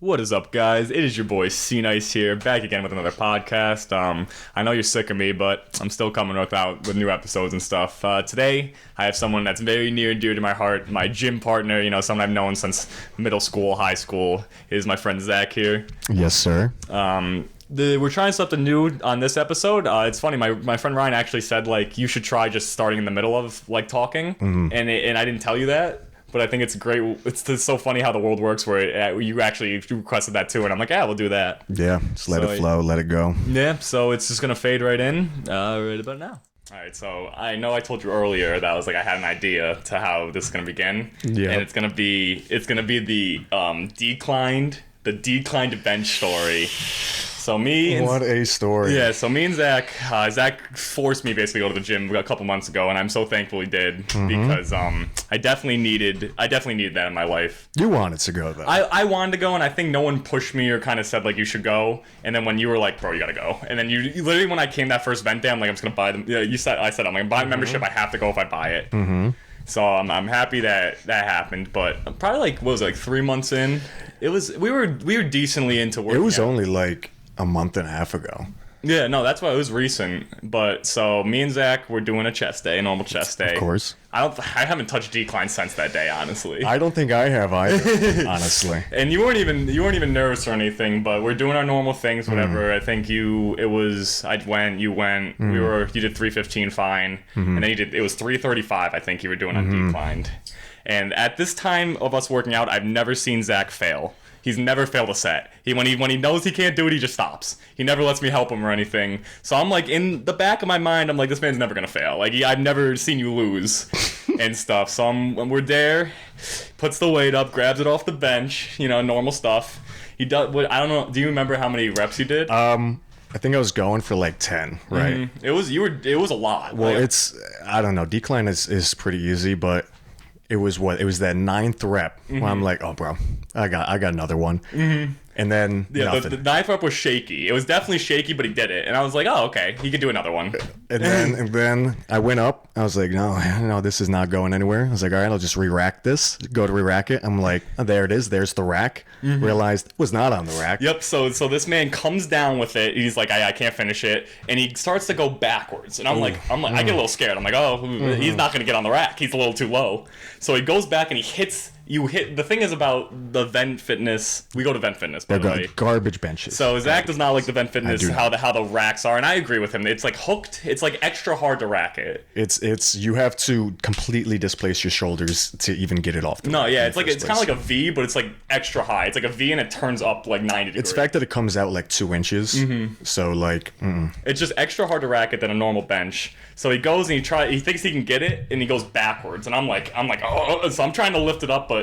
What is up, guys? It is your boy c-niice here, back again with another podcast. I know you're sick of me, but I'm still coming with new episodes and stuff. Today, I have someone that's very near and dear to my heart, my gym partner, someone I've known since middle school, high school, is my friend Zach here. Yes, sir. We're trying something new on this episode. It's funny, my friend Ryan actually said, you should try just starting in the middle of, talking, and I didn't tell you that. But I think it's great. It's so funny how the world works where you actually requested that too. And I'm like, yeah, we'll do that. Yeah, just let it flow, let it go. Yeah, so it's just going to fade right in right about now. All right, so I know I told you earlier that I had an idea to how this is going to begin. Yeah. And it's going to be the declined bench story. So what a story. Yeah, so me and Zach forced me basically to go to the gym a couple months ago, and I'm so thankful he did because I definitely needed that in my life. You wanted to go though. I wanted to go, and I think no one pushed me or kind of said you should go. And then when you were like, bro, you gotta go, and then you literally when I came that first vent day, I'm like, I'm just gonna buy them. Yeah, I said I'm gonna buy a membership. I have to go if I buy it. So I'm happy that happened, but probably 3 months in, we were decently into working. It was only a month and a half ago. Yeah, no, that's why it was recent. But so me and Zach were doing a normal chest day. Of course. I haven't touched decline since that day, honestly. I don't think I have either, honestly. And you weren't even nervous or anything, but we're doing our normal things, whatever. I think you went, you did 315 fine, and then it was 335, I think you were doing on declined. And at this time of us working out, I've never seen Zach fail. He's never failed a set. When he knows he can't do it, he just stops. He never lets me help him or anything. So I'm in the back of my mind, I'm like, this man's never gonna fail. I've never seen you lose and stuff. So we're there, puts the weight up, grabs it off the bench, normal stuff. He does. I don't know. Do you remember how many reps you did? I think I was going for 10, right? It was a lot. Well, I don't know. Decline is pretty easy, but it was that 9th rep where I'm like, oh, bro, I got another one. And then the 9th rep was shaky. It was definitely shaky, but he did it. And I was like, oh, okay, he could do another one. And then I went up. I was like, no, this is not going anywhere. I was like, all right, I'll just re-rack this. Go to re-rack it. I'm like, oh, there it is. There's the rack. Realized it was not on the rack. Yep. So this man comes down with it. He's like, I can't finish it. And he starts to go backwards. And I'm like, I get a little scared. I'm like, oh, he's not going to get on the rack. He's a little too low. So he goes back and he hits. The thing is about the Vent Fitness. We go to Vent Fitness, by the way. Garbage benches. So Zach does not like the Vent Fitness, how the racks are, and I agree with him. It's hooked. It's extra hard to rack it. It's you have to completely displace your shoulders to even get it off. It's kind of like a V, but it's extra high. It's like a V and it turns up 90 degrees. It's the fact that it comes out 2 inches. So it's just extra hard to rack it than a normal bench. So he goes and he thinks he can get it, and he goes backwards, and I'm like, oh, so I'm trying to lift it up, but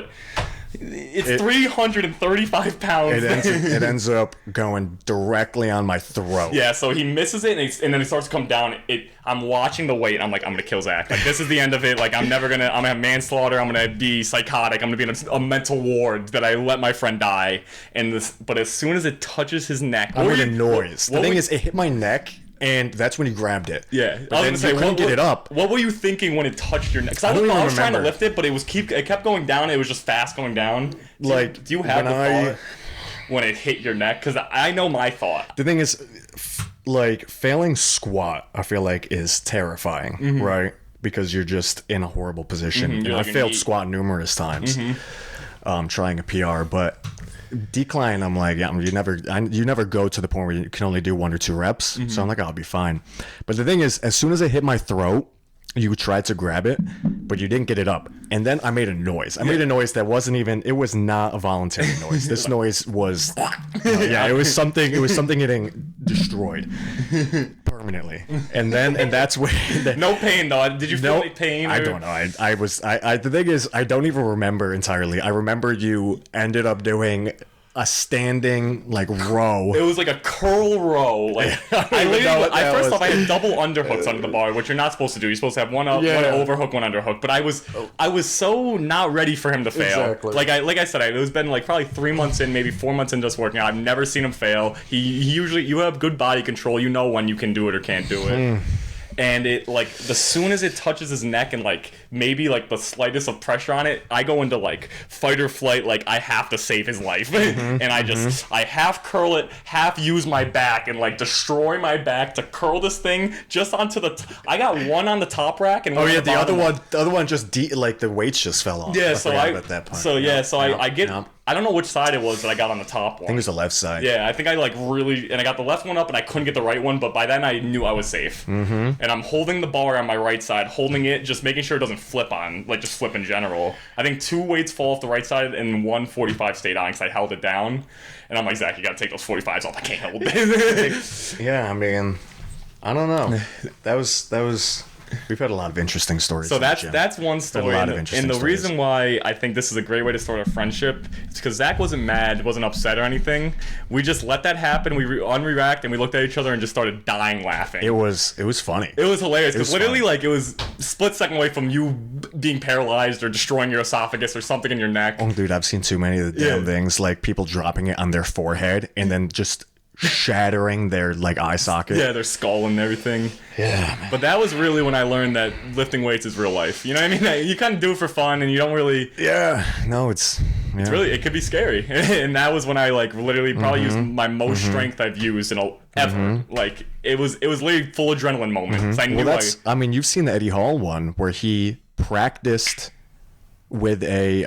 it's 335 pounds. It ends up going directly on my throat. Yeah, so he misses it, and then it starts to come down. I'm watching the weight. I'm like, I'm gonna kill Zach. This is the end of it. I'm gonna have manslaughter. I'm gonna be psychotic. I'm gonna be in a mental ward that I let my friend die. But as soon as it touches his neck, I heard a noise. The thing is, it hit my neck. And that's when you grabbed it. Yeah, I was gonna say, couldn't get it up. What were you thinking when it touched your neck? Because I was trying to lift it, but it kept going down. It was just fast going down. Do you have the thought when it hit your neck? Because I know my thought. The thing is, failing squat, I feel is terrifying, right? Because you're just in a horrible position. And I failed squat numerous times, trying a PR, but decline, I'm like, yeah, you never go to the point where you can only do 1 or 2 reps. So I'm like, I'll be fine. But the thing is, as soon as it hit my throat, you tried to grab it, but you didn't get it up. And then I made a noise. I made a noise that it was not a voluntary noise. This noise was, it was something getting destroyed permanently. And that's when... No pain, though. Did you feel pain? I don't know. The thing is, I don't even remember entirely. I remember you ended up doing a standing row. It was like a curl row. I first off, I had double underhooks under the bar, which you're not supposed to do. You're supposed to have one overhook, one underhook. But I was so not ready for him to fail. Exactly. Like I said, it was been probably 3 months in, maybe 4 months in just working out. I've never seen him fail. He usually, you have good body control. You know when you can do it or can't do it. and it like as soon as it touches his neck and like maybe like the slightest of pressure on it, I go into like fight or flight. Like I have to save his life, and I just I half curl it, half use my back and like destroy my back to curl this thing just onto the. I got one on the top rack and one the bottom. other one just like the weights just fell off. Yeah, at that point. I get. I don't know which side it was that I got on the top one. I think it was the left side. Yeah, I think I like really, and I got the left one up, and I couldn't get the right one. But by then, I knew I was safe. And I'm holding the bar on my right side, holding it, just making sure it doesn't flip on, like just flip in general. I think 2 weights fall off the right side, and 1 45 stayed on because I held it down. And I'm like, Zach, you gotta take those 45s off. I can't hold it. Yeah, I mean, I don't know. That was. We've had a lot of interesting stories. So that's one story. And the reason why I think this is a great way to start a friendship is because Zach wasn't mad, wasn't upset or anything. We just let that happen. We unreact and we looked at each other and just started dying laughing. It was funny. It was hilarious because literally like it was split second away from you being paralyzed or destroying your esophagus or something in your neck. Oh, dude, I've seen too many of the damn things. Like people dropping it on their forehead and then just shattering their like eye socket. Yeah, their skull and everything. Yeah, man. But that was really when I learned that lifting weights is real life. You know what I mean? You kind of do it for fun and you don't really. Yeah. No, it's really, it could be scary. And that was when I like literally probably used my most strength I've used in ever. Like it was literally full adrenaline moment. I knew I mean, you've seen the Eddie Hall one where he practiced with a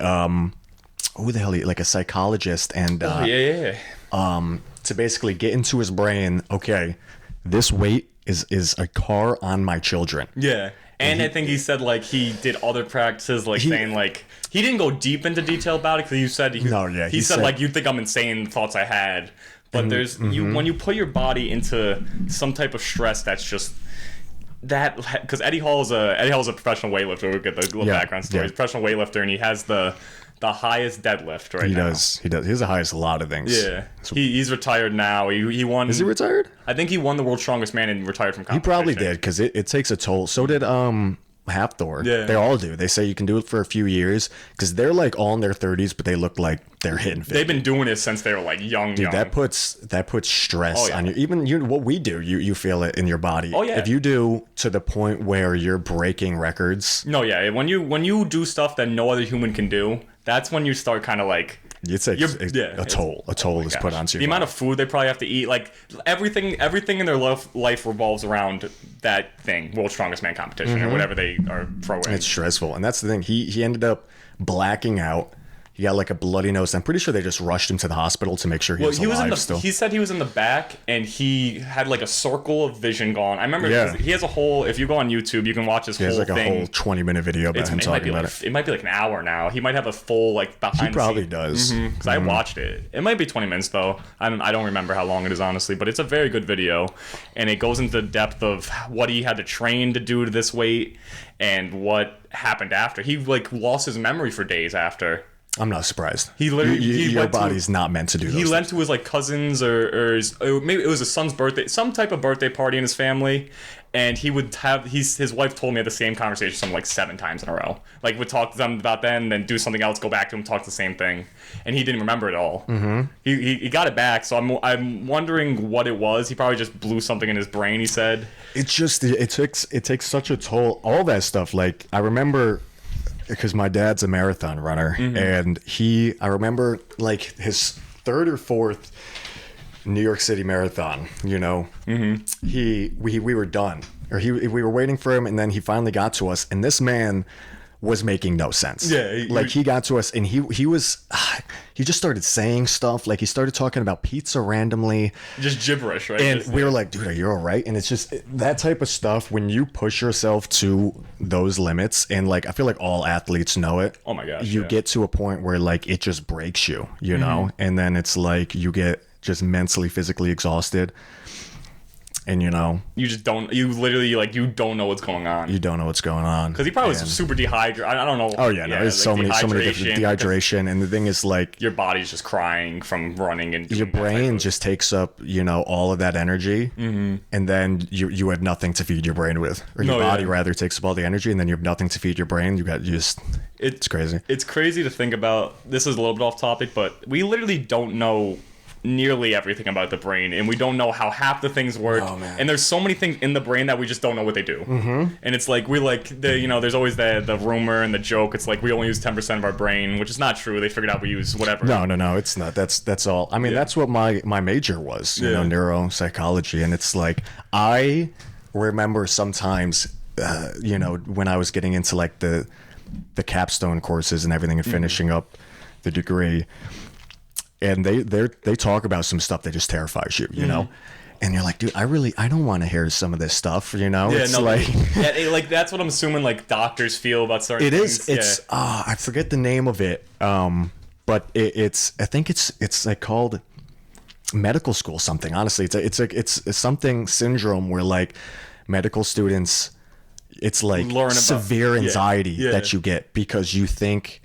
who the hell like a psychologist and to basically get into his brain, okay, this weight is a car on my children. Yeah. And I think he said like he did other practices like saying like he didn't go deep into detail about it because he said he said like you think I'm insane the thoughts I had, but there's when you put your body into some type of stress that's just that because Eddie Hall is a professional weightlifter. We'll get the little background story. He's a professional weightlifter and he has the highest deadlift right now. He does. He has the highest a lot of things. Yeah. He's retired now. He won. Is he retired? I think he won the World's Strongest Man and retired from competition. He probably did because it takes a toll. So did Hafthor. Yeah. They all do. They say you can do it for a few years because they're like all in their 30s, but they look like they're hitting 50. They've been doing it since they were like young. Dude, that puts stress on you. Even what we do, you feel it in your body. Oh yeah. If you do to the point where you're breaking records. No, yeah. When you do stuff that no other human can do, that's when you start kind of like. It's like a toll. A toll is put onto you. The amount of food they probably have to eat, like everything in their life revolves around that thing, World's Strongest Man competition or whatever they are throwing. It's stressful, and that's the thing. He ended up blacking out. He got like a bloody nose. I'm pretty sure they just rushed him to the hospital to make sure he was alive still. He said he was in the back and he had like a circle of vision gone. I remember he has a whole, if you go on YouTube, you can watch his whole thing. He has like a whole 20-minute video about him talking about it. It might be like an hour now. He might have a full like behind the scenes. He probably does. Because I watched it. It might be 20 minutes though. I don't remember how long it is honestly, but it's a very good video. And it goes into the depth of what he had to train to do to this weight and what happened after. He like lost his memory for days after. I'm not surprised. He literally, your body's not meant to do those things. He went to his like cousins or maybe it was his son's birthday, some type of birthday party in his family, and he would have his wife told me at the same conversation some like 7 times in a row. Like would talk to them about then do something else, go back to him, talk the same thing, and he didn't remember it all. He got it back, so I'm wondering what it was. He probably just blew something in his brain. He said it's just it takes such a toll. All that stuff. Like I remember. Because my dad's a marathon runner, and I remember like his 3rd or 4th New York City marathon. You know, we were done, or we were waiting for him, and then he finally got to us, and this man was making no sense. Yeah, he got to us, and he just started saying stuff. Like he started talking about pizza randomly, just gibberish, right? And we were like, "Dude, are you all right?" And it's just that type of stuff when you push yourself to those limits, and like I feel like all athletes know it. Oh my gosh, you get to a point where like it just breaks you, you know, and then it's like you get just mentally, physically exhausted. And you know, you literally like you don't know what's going on. You don't know what's going on because he probably was super dehydrated. I don't know. Oh yeah, no, there's like so many different dehydration, and the thing is like your body's just crying from running and your brain just takes up all of that energy, and then you have nothing to feed your brain with, or your body rather takes up all the energy, and then you have nothing to feed your brain. It's crazy. It's crazy to think about. This is a little bit off topic, but we literally don't know nearly everything about the brain, and we don't know how half the things work. Oh, man. And there's so many things in the brain that we just don't know what they do. And it's like there's always the rumor and the joke. It's like we only use 10% of our brain, which is not true. They figured out we use whatever. No, it's not. That's all. I mean, that's what my major was, you know, neuropsychology. And it's like, I remember sometimes, you know, when I was getting into like the capstone courses and everything and finishing up the degree, and they talk about some stuff that just terrifies you, you know. And you're like, dude, I don't want to hear some of this stuff, you know? Yeah, it's no, like... like, that's what I'm assuming, like, doctors feel about certain things. It is. It's... I forget the name of it. But it's... I think it's like called medical school something, honestly. It's something syndrome where, like, medical students... It's like severe anxiety that you get because you think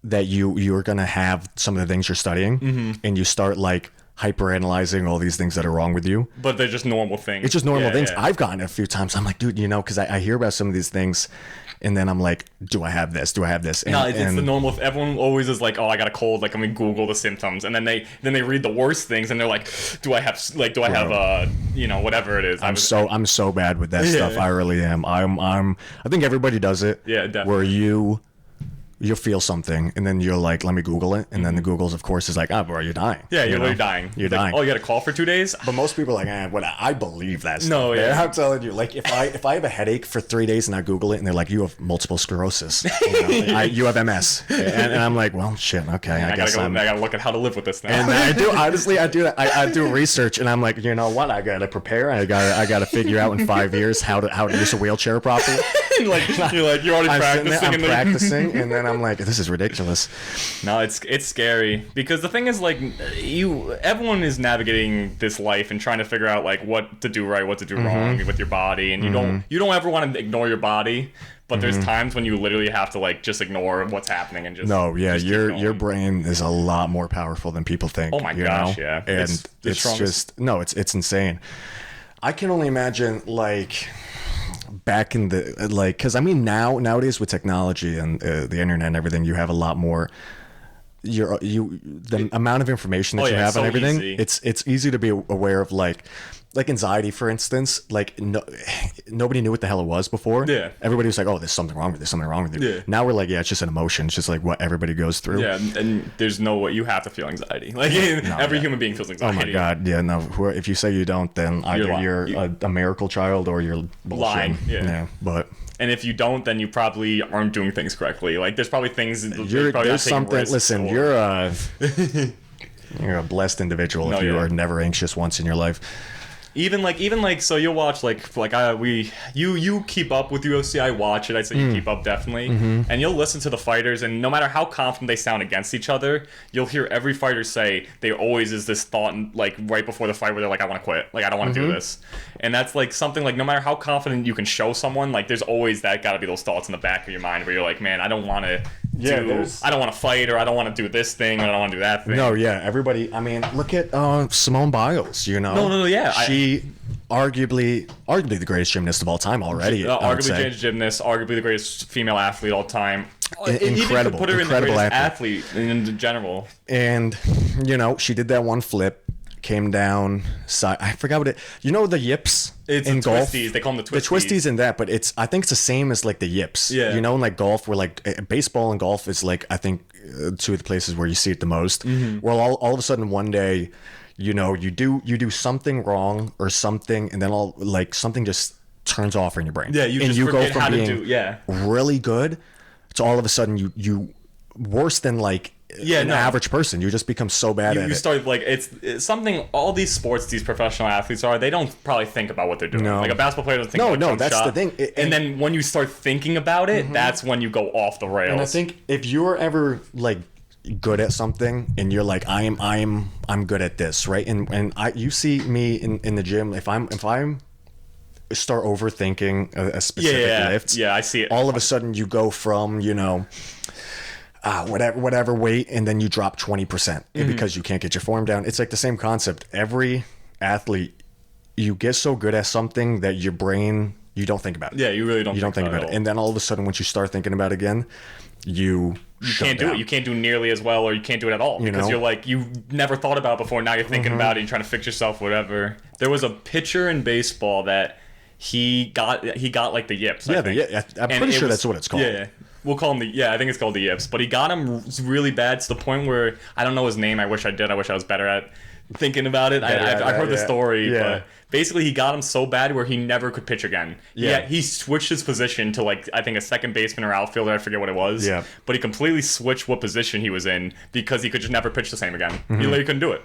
that you're going to have some of the things you're studying, and you start, like... hyper-analyzing all these things that are wrong with you, but they're just normal things. It's just normal things. I've gotten it a few times. I'm like, dude, you know, because I hear about some of these things, and then I'm like, do I have this? And, no, it's the normal. Everyone always is like, oh, I got a cold. Like, let me Google the symptoms, and then they read the worst things, and they're like, do I have you know, whatever it is. I'm so bad with that stuff. I really am. I think everybody does it. Yeah, definitely. Where you'll feel something, and then you're like, let me Google it. And then the Google's, of course, is like, oh, bro, you're dying. Yeah, you're literally dying. You're dying. Oh, you got a call for 2 days? But most people are like, what? I believe that stuff. No, yeah. I'm telling you, like, if I have a headache for 3 days and I Google it, and they're like, you have multiple sclerosis. You know? You have MS. And I'm like, well, shit, okay, I guess I gotta look at how to live with this now. And I do, honestly, I do research, and I'm like, you know what? I gotta prepare. I gotta figure out in 5 years how to use a wheelchair properly. you're already practicing. I'm practicing, and then I'm like, this is ridiculous. No, it's scary because the thing is, like, everyone is navigating this life and trying to figure out like what to do right, what to do wrong with your body, and you don't ever want to ignore your body, but there's times when you literally have to like just ignore what's happening and just your brain is a lot more powerful than people think. Oh my gosh, yeah, and it's insane. I can only imagine like back in the because I mean nowadays with technology and the internet and everything, you have a lot more. The amount of information that you have on everything, easy. It's easy to be aware of like anxiety, for instance. Like nobody knew what the hell it was before. Yeah, everybody was like, oh, there's something wrong with you. Yeah. Now we're like, yeah, it's just an emotion. It's just like what everybody goes through. Yeah, and there's no way you have to feel anxiety. Like every human being feels anxiety. Oh my god, yeah. No, if you say you don't, then either you're a miracle child or you're lying. Yeah, but. And if you don't, then you probably aren't doing things correctly. Like, there's probably things... There's something... Listen, you're a blessed individual if you are never anxious once in your life. Even like so you'll watch you keep up with UFC. I watch it. I'd say you keep up definitely, and you'll listen to the fighters, and no matter how confident they sound against each other, you'll hear every fighter say there always is this thought like right before the fight where they're like, I want to quit, like I don't want to do this, and that's like something like no matter how confident you can show someone, like there's always that got to be those thoughts in the back of your mind where you're like, man, I don't want to. I don't want to fight, or I don't want to do this thing, or I don't want to do that thing. No, yeah, everybody. I mean, look at Simone Biles. You know, no, yeah, she arguably the greatest gymnast of all time already. Arguably the greatest gymnast, arguably the greatest female athlete of all time. Incredible, put her incredible in the greatest athlete in general. And you know, she did that one flip. Came down side. I forgot what it. You know the yips in golf. Twisties. They call them the twisties. The twisties in that, but I think it's the same as like the yips. Yeah. You know, in like golf, where like baseball and golf is like I think two of the places where you see it the most. Well, all of a sudden one day, you know, you do something wrong or something, and then something just turns off in your brain. Yeah, you go from being to really good to all of a sudden you worse than like. Average person, you just become so bad at it. You start like it's something. All these sports, these professional athletes they don't probably think about what they're doing. No. Like a basketball player doesn't think. No, that's shot. the thing. And then when you start thinking about it, that's when you go off the rails. And I think if you're ever like good at something and you're like I'm good at this, right? And you see me in the gym. If I'm start overthinking a specific lift, I see it. All of a sudden you go from whatever weight, and then you drop 20% because you can't get your form down. It's like the same concept. Every athlete, you get so good at something that your brain, you don't think about it. Yeah, you really don't. You don't think about it. And then all of a sudden, once you start thinking about it again, you can't do it. You can't do nearly as well, or you can't do it at all, because you're like, you never thought about it before. Now you're thinking about it. You're trying to fix yourself, whatever. There was a pitcher in baseball that he got like the yips. I'm pretty sure that's what it's called. Yeah. We'll call him I think it's called the yips. But he got him really bad to the point where I don't know his name. I wish I did. I wish I was better at thinking about it. I've heard the story. Yeah. But basically, he got him so bad where he never could pitch again. Yeah. He switched his position to, like, I think a second baseman or outfielder. I forget what it was. Yeah. But he completely switched what position he was in because he could just never pitch the same again. He literally couldn't do it.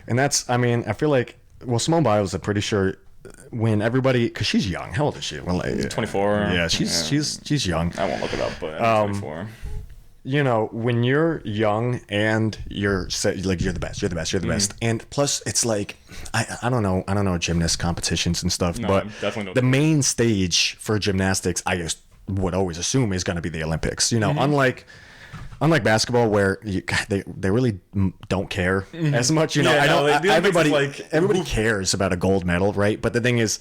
And that's, I mean, I feel like, well, Simone Biles, I'm pretty sure, when everybody, because she's young. How old is she? Well, like, 24. Yeah, she's young. I won't look it up, but I'm 24. You know, when you're young and you're the best, and plus it's like I don't know gymnast competitions and stuff, but the main stage for gymnastics, I just would always assume, is going to be the Olympics. You know, unlike basketball, where they really don't care as much. You know, everybody cares about a gold medal, right? But the thing is,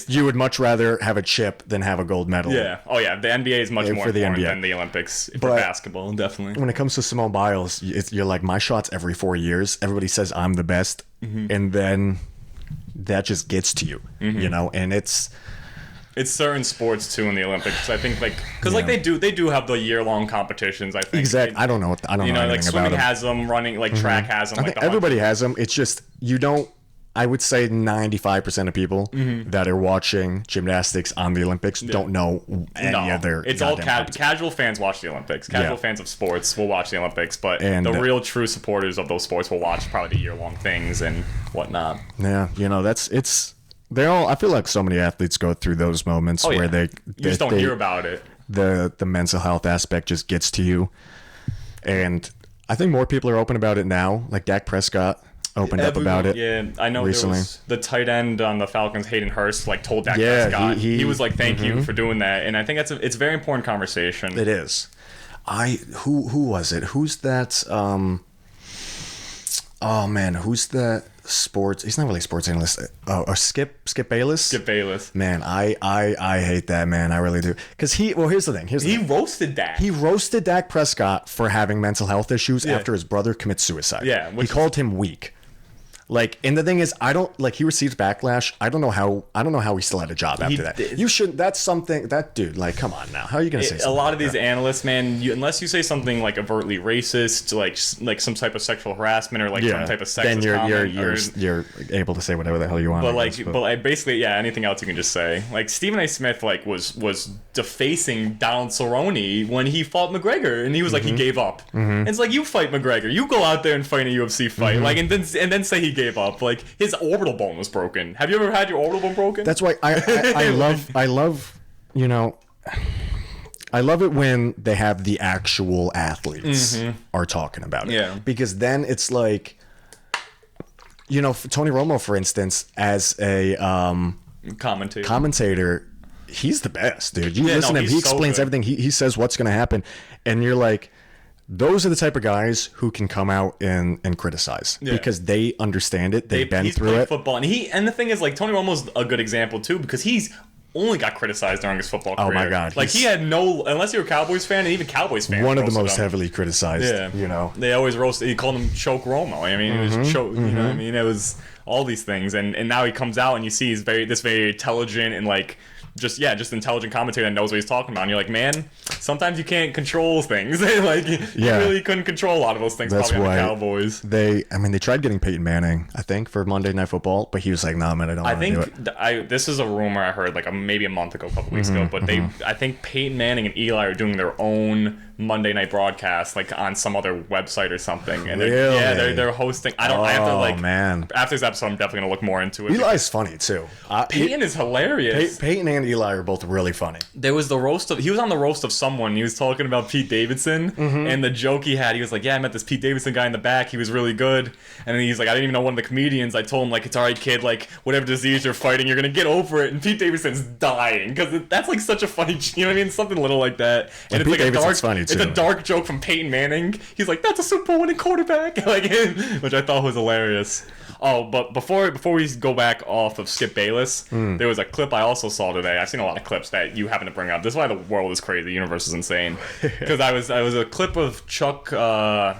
you would much rather have a chip than have a gold medal. Yeah. Oh yeah. The NBA is much more important than the Olympics for basketball, definitely. When it comes to Simone Biles, you're like, my shot's every 4 years. Everybody says I'm the best, and then that just gets to you, you know. And it's certain sports too in the Olympics. I think because they do have the year-long competitions. I think exactly. I don't know anything like swimming about them. has them, running like track has them. I think everybody has them. It's just you don't. I would say 95% of people that are watching gymnastics on the Olympics don't know any other. It's all casual fans watch the Olympics. Casual fans of sports will watch the Olympics, but the real true supporters of those sports will watch probably the year-long things and whatnot. Yeah, you know, they're all. I feel like so many athletes go through those moments where you just don't hear about it. The mental health aspect just gets to you, and I think more people are open about it now. Like Dak Prescott opened up about it. Yeah, I know recently. There was the tight end on the Falcons, Hayden Hurst, like told Dak Prescott. He was like, "Thank you for doing that," and I think it's a very important conversation. It is. Who was it? Who's that? Oh man, who's that sports? He's not really a sports analyst. Or Skip Bayless. Skip Bayless. Man, I hate that man. I really do. Because here's the thing. He roasted Dak. He roasted Dak Prescott for having mental health issues after his brother commits suicide. Yeah, he called him weak. Like, and the thing is, he received backlash. I don't know how he still had a job after that. You should. That's something. That dude, like, come on now. How are you gonna say something? A lot of these analysts, man, unless you say something like overtly racist, like some type of sexual harassment or like some type of sexist then you're able to say whatever the hell you want. But basically, anything else you can just say. Like Stephen A. Smith, like was defacing Donald Cerrone when he fought McGregor, and he was like, he gave up. And it's like, you fight McGregor, you go out there and fight a UFC fight, like, and then say he gave up. Like, his orbital bone was broken. Have you ever had your orbital bone broken? That's why I love you know, I love it when they have the actual athletes are talking about it. Yeah. Because then it's like, you know, Tony Romo, for instance, as a commentator, he's the best, dude. You listen to him, he explains everything. He says what's going to happen, and you're like, those are the type of guys who can come out and criticize because they understand it. They've been through it. Football, and the thing is, like, Tony Romo's a good example too, because he's only got criticized during his football career. Oh my god! Like, he had unless you're a Cowboys fan, and even Cowboys fans, one of the most heavily criticized. Yeah, you know, they always roasted. He called him Choke Romo. I mean, it was choke. You know what I mean? It was all these things, and now he comes out and you see he's very intelligent and like. Just intelligent commentator that knows what he's talking about. And you're like, man, sometimes you can't control things. Like, you really couldn't control a lot of those things. That's probably why on the Cowboys. They tried getting Peyton Manning, I think, for Monday Night Football, but he was like, nah, man, I don't want to do it. This is a rumor I heard like maybe a month ago, a couple weeks ago, but I think Peyton Manning and Eli are doing their own Monday night broadcast, like on some other website or something. And they're hosting. I have to like, man. After this episode, I'm definitely gonna look more into it. Eli's funny too. Peyton is hilarious. Peyton and Eli are both really funny. There was he was on the roast of someone. He was talking about Pete Davidson, and the joke he had, he was like, yeah, I met this Pete Davidson guy in the back. He was really good. And then he's like, I didn't even know one of the comedians. I told him, like, it's all right, kid. Like, whatever disease you're fighting, you're gonna get over it. And Pete Davidson's dying because that's like such a funny, you know what I mean? Something little like that. And it's Pete like Davidson's funny too. It's a dark joke from Peyton Manning. He's like, that's a Super Bowl winning quarterback, like, which I thought was hilarious. Oh, but before we go back off of Skip Bayless, there was a clip I also saw today. I've seen a lot of clips that you happen to bring up. This is why the world is crazy. The universe is insane. Because I was a clip of Chuck Charles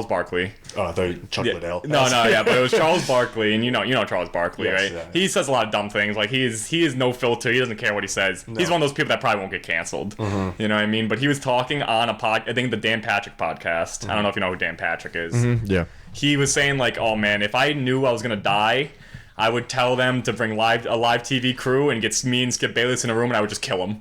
Barkley. Oh, I thought Chuck Liddell. No, but it was Charles Barkley, and you know Charles Barkley, yes, right? Yeah. He says a lot of dumb things. Like he is no filter. He doesn't care what he says. No. He's one of those people that probably won't get canceled. Mm-hmm. You know what I mean? But he was talking on I think the Dan Patrick podcast. Mm-hmm. I don't know if you know who Dan Patrick is. Mm-hmm. Yeah. He was saying like, oh man, if I knew I was gonna die, I would tell them to bring a live TV crew and get me and Skip Bayless in a room, and I would just kill him.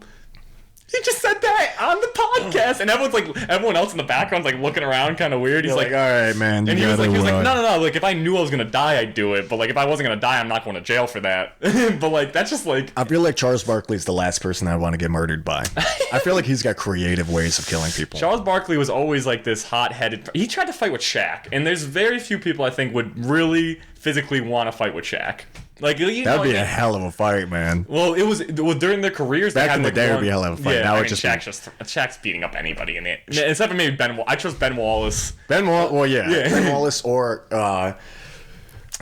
He just said that on the podcast, and everyone else in the background's like looking around, kind of weird. He's like, all right, man. And he was like, no. Like, if I knew I was gonna die, I'd do it. But like, if I wasn't gonna die, I'm not going to jail for that. But like, that's just like. I feel like Charles Barkley's the last person I want to get murdered by. I feel like he's got creative ways of killing people. Charles Barkley was always like this hot-headed. He tried to fight with Shaq, and there's very few people I think would really physically want to fight with Shaq. Like that'd be a hell of a fight, man. Well, it was during their careers. Back in the day, it would be a hell of a fight. Yeah, now Shaq's beating up anybody in it, except for maybe Ben. I trust Ben Wallace. Ben Wallace or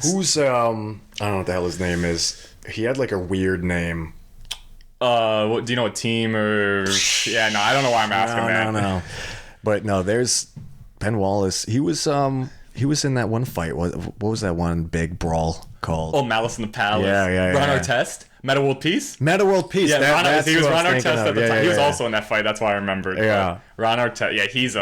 who's I don't know what the hell his name is. He had like a weird name. What, do you know a team or? Yeah, no, I don't know why I'm asking that. No. But no, there's Ben Wallace. He was in that one fight. What was that one big brawl called? Oh, Malice in the Palace. Yeah. Ron Artest? Meta World Peace? Meta World Peace. Yeah, he was Ron Artest at the time. He was also in that fight. That's why I remembered. Yeah. Ron Artest. Yeah, he's